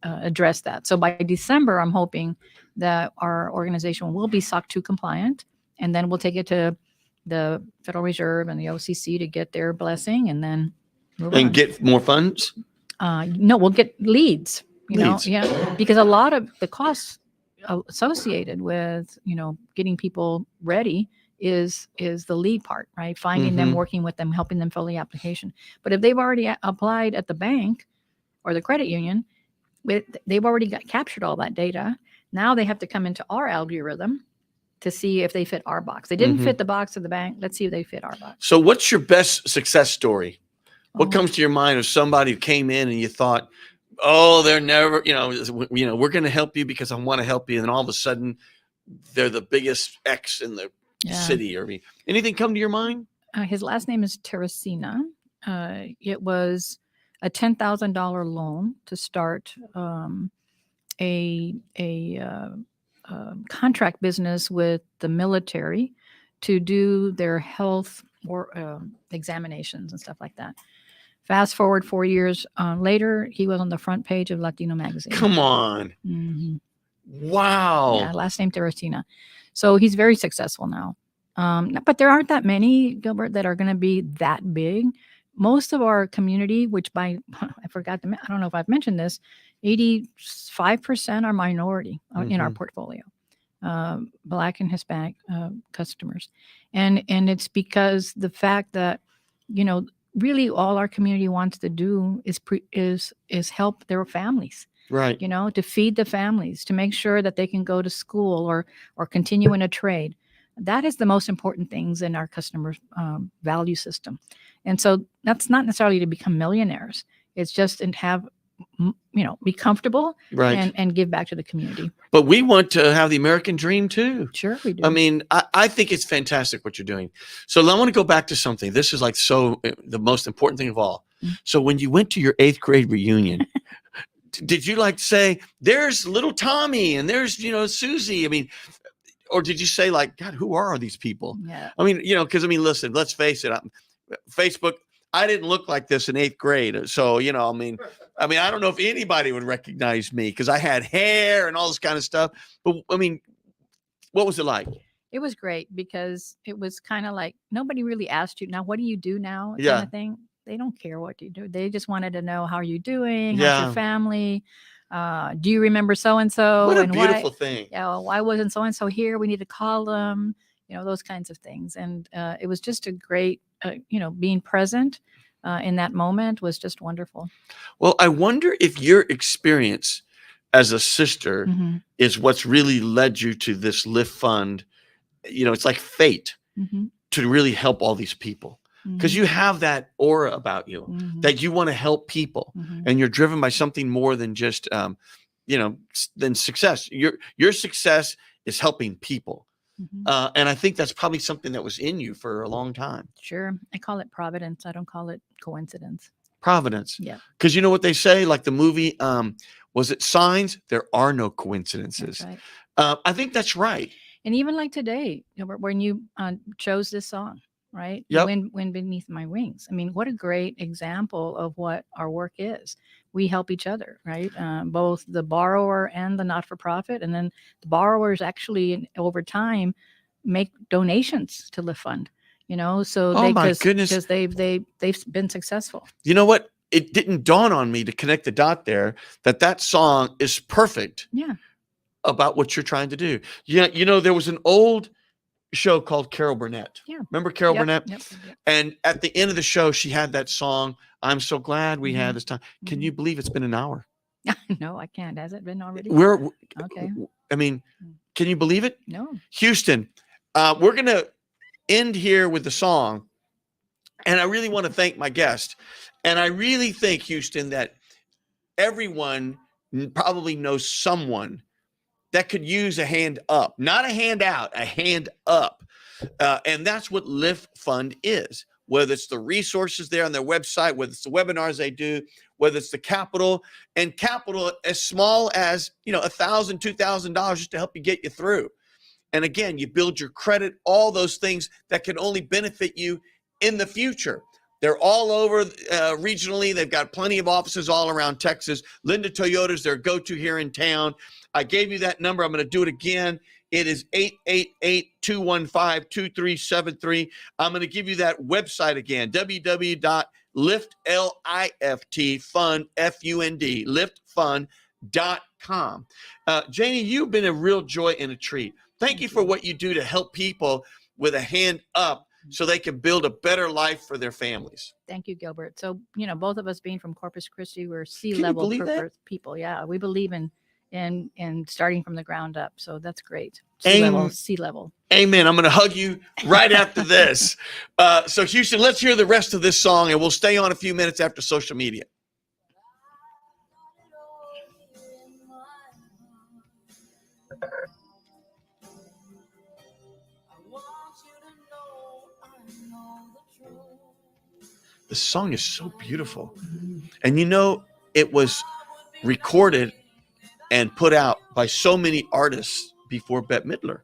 address that. So by December, I'm hoping that our organization will be SOC 2 compliant, and then we'll take it to the Federal Reserve and the OCC to get their blessing, and then move on. Get more funds? No, we'll get leads, Leads. yeah, because a lot of the costs associated with, getting people ready is the lead part, right? Finding them, working with them, helping them fill the application. But if they've already applied at the bank or the credit union, they've already captured all that data. Now they have to come into our algorithm to see if they fit our box. They didn't fit the box of the bank. Let's see if they fit our box. So what's your best success story? What Oh. comes to your mind of somebody who came in and you thought, oh, they're never, we're going to help you because I want to help you. And all of a sudden they're the biggest X in the Yeah. city? Or anything come to your mind? His last name is Teresina. It was a $10,000 loan to start a contract business with the military to do their health or examinations and stuff like that. Fast forward 4 years later, he was on the front page of Latino magazine. Come on. Mm-hmm. Wow. Yeah, last name Teresina. So he's very successful now. But there aren't that many, Gilbert, that are going to be that big. Most of our community, which I don't know if I've mentioned this, 85% are minority in our portfolio, Black and Hispanic customers. And it's because the fact that, really all our community wants to do is help their families. Right. To feed the families, to make sure that they can go to school or continue in a trade. That is the most important things in our customer value system. And so that's not necessarily to become millionaires. It's just and have, be comfortable Right. and give back to the community. But we want to have the American dream too. Sure, we do. I mean, I think it's fantastic what you're doing. So I want to go back to something. This is like the most important thing of all. Mm-hmm. So when you went to your 8th grade reunion, did you like say, there's little Tommy and there's, Susie? I mean, or did you say like, God, who are these people? Yeah. I mean, because listen, let's face it. Facebook, I didn't look like this in 8th grade. So, I don't know if anybody would recognize me because I had hair and all this kind of stuff. But what was it like? It was great because it was kind of like nobody really asked you, now, what do you do now? Yeah. Kind of thing. They don't care what you do. They just wanted to know, how are you doing? Yeah. How's your family? Do you remember so-and-so? What a and beautiful why, thing. Yeah, why wasn't so-and-so here? We need to call them, those kinds of things. And it was just a great, being present in that moment was just wonderful. Well, I wonder if your experience as a sister Mm-hmm. is what's really led you to this Lift Fund. It's like fate Mm-hmm. to really help all these people. Because you have that aura about you that you want to help people, and you're driven by something more than just, than success. Your success is helping people. And I think that's probably something that was in you for a long time. Sure. I call it providence. I don't call it coincidence. Providence. Yeah. Because you know what they say, like the movie, was it Signs? There are no coincidences. That's right. I think that's right. And even like today, when you chose this song, right? Yep. Wind Beneath My Wings. I mean, what a great example of what our work is. We help each other, right? Both the borrower and the not-for-profit. And then the borrowers actually, over time, make donations to Lift Fund, so Oh my goodness. because they've been successful. You know what? It didn't dawn on me to connect the dot there that song is perfect. Yeah. About what you're trying to do. Yeah. There was an old show called Carol Burnett. Yeah. Remember Carol Burnett? Yep. And at the end of the show, she had that song, I'm so glad we had this time. Can you believe it's been an hour? No, I can't. Has it been already? Okay. Can you believe it? No. Houston, we're going to end here with the song. And I really want to thank my guest. And I really think, Houston, that everyone probably knows someone that could use a hand up, not a hand out, a hand up. And that's what Lift Fund is, whether it's the resources there on their website, whether it's the webinars they do, whether it's the capital as small as, $1,000, $2,000 just to help you get you through. And again, you build your credit, all those things that can only benefit you in the future. They're all over regionally. They've got plenty of offices all around Texas. Linda Toyota's their go-to here in town. I gave you that number. I'm going to do it again. It is 888-215-2373. I'm going to give you that website again, liftfund.com. Janie, you've been a real joy and a treat. Thank you for what you do to help people with a hand up so they can build a better life for their families. Thank you, Gilbert. So, both of us being from Corpus Christi, we're C-level people. Yeah, we believe in starting from the ground up. So that's great. C-level. Amen. I'm going to hug you right after this. So Houston, let's hear the rest of this song and we'll stay on a few minutes after social media. The song is so beautiful. And you know, it was recorded and put out by so many artists before Bette Midler.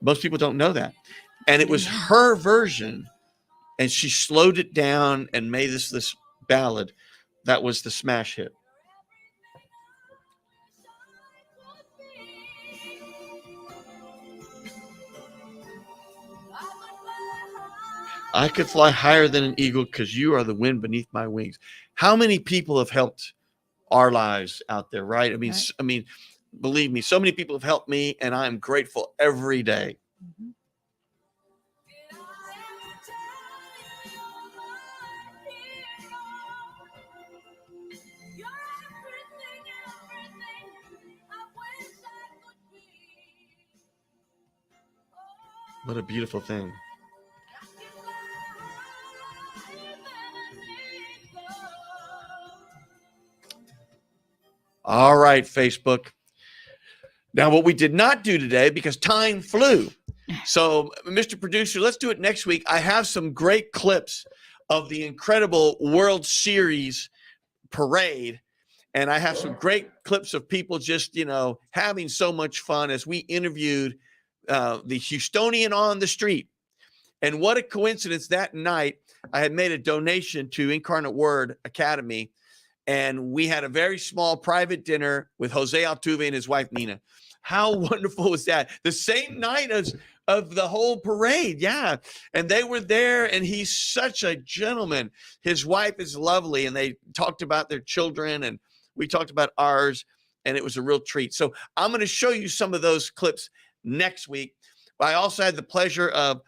Most people don't know that. And it was her version, and she slowed it down and made this ballad that was the smash hit. I could fly higher than an eagle because you are the wind beneath my wings. How many people have helped our lives out there, right? I mean, Right. I mean, believe me, so many people have helped me, and I'm grateful every day. Mhm. What a beautiful thing. All right, Facebook. Now, what we did not do today, because time flew. So, Mr. Producer, let's do it next week. I have some great clips of the incredible World Series parade. And I have some great clips of people just, having so much fun as we interviewed the Houstonian on the street. And what a coincidence, that night, I had made a donation to Incarnate Word Academy. And we had a very small private dinner with Jose Altuve and his wife, Nina. How wonderful was that? The same night as of the whole parade. Yeah. And they were there, and he's such a gentleman. His wife is lovely, and they talked about their children, and we talked about ours, and it was a real treat. So I'm going to show you some of those clips next week. I also had the pleasure of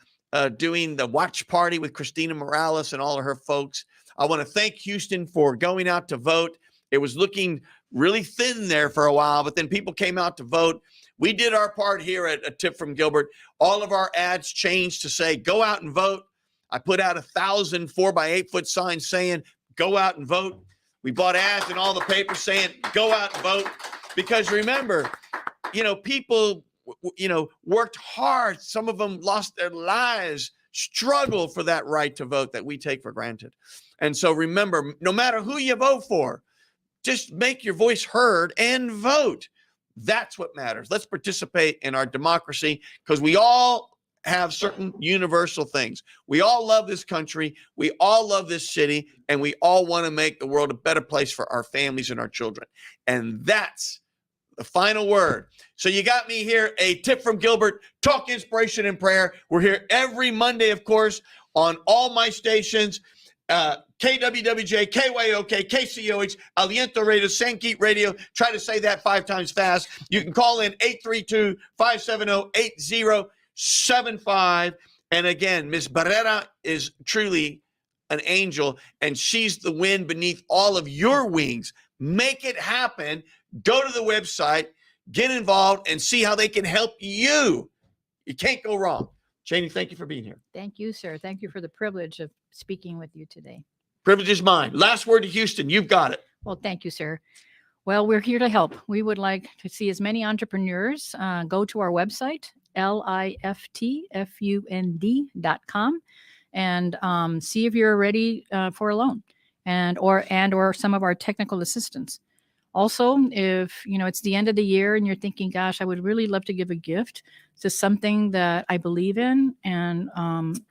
doing the watch party with Christina Morales and all of her folks. I want to thank Houston for going out to vote. It was looking really thin there for a while, but then people came out to vote. We did our part here at A Tip from Gilbert. All of our ads changed to say, go out and vote. I put out 1,000 4x8 foot signs saying, go out and vote. We bought ads in all the papers saying, go out and vote. Because remember, people, worked hard. Some of them lost their lives, struggled for that right to vote that we take for granted. And so remember, no matter who you vote for, just make your voice heard and vote. That's what matters. Let's participate in our democracy, because we all have certain universal things. We all love this country. We all love this city, and we all want to make the world a better place for our families and our children. And that's the final word. So you got me here, A Tip from Gilbert, talk inspiration and prayer. We're here every Monday, of course, on all my stations. KWWJ, KYOK, KCOH, Aliento Radio, Sankeet Radio. Try to say that 5 times fast. You can call in 832-570-8075. And again, Miss Barrera is truly an angel, and she's the wind beneath all of your wings. Make it happen. Go to the website, get involved, and see how they can help you. You can't go wrong. Janie, thank you for being here. Thank you, sir. Thank you for the privilege of speaking with you today. Privilege is mine. Last word to Houston. You've got it. Well, thank you, sir. Well, we're here to help. We would like to see as many entrepreneurs go to our website, liftfund.com, and see if you're ready for a loan or some of our technical assistance. Also, if it's the end of the year and you're thinking, gosh, I would really love to give a gift to something that I believe in and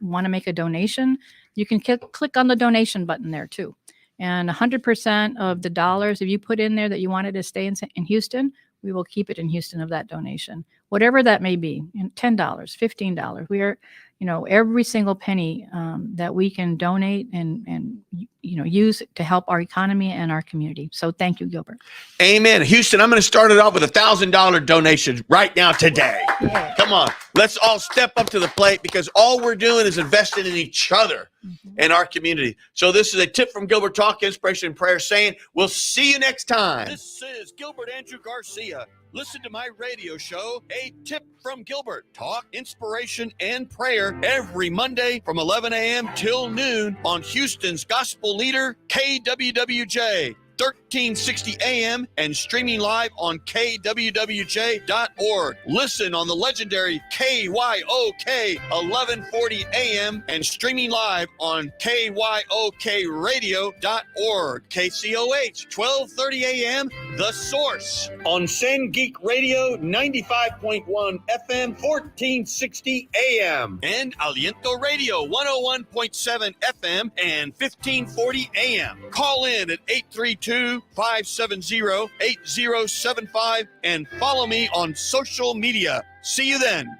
want to make a donation, you can click on the donation button there too. And 100% of the dollars, if you put in there that you wanted to stay in Houston, we will keep it in Houston of that donation, whatever that may be, $10, $15. We are, every single penny that we can donate and use to help our economy and our community. So thank you, Gilbert. Amen. Houston, I'm going to start it off with $1,000 donation right now today. Yeah. Come on. Let's all step up to the plate, because all we're doing is investing in each other and our community. So this is A Tip from Gilbert, talk, inspiration, and prayer, saying we'll see you next time. This is Gilbert Andrew Garcia. Listen to my radio show, A Tip from Gilbert, talk, inspiration, and prayer every Monday from 11 a.m. till noon on Houston's gospel leader, KWWJ. 1360 AM and streaming live on kwwj.org. Listen on the legendary KYOK 1140 AM and streaming live on kyokradio.org. KCOH 1230 AM, The Source. On Send Geek Radio 95.1 FM 1460 AM. And Aliento Radio 101.7 FM and 1540 AM. Call in at 832-570-8075 and follow me on social media. See you then.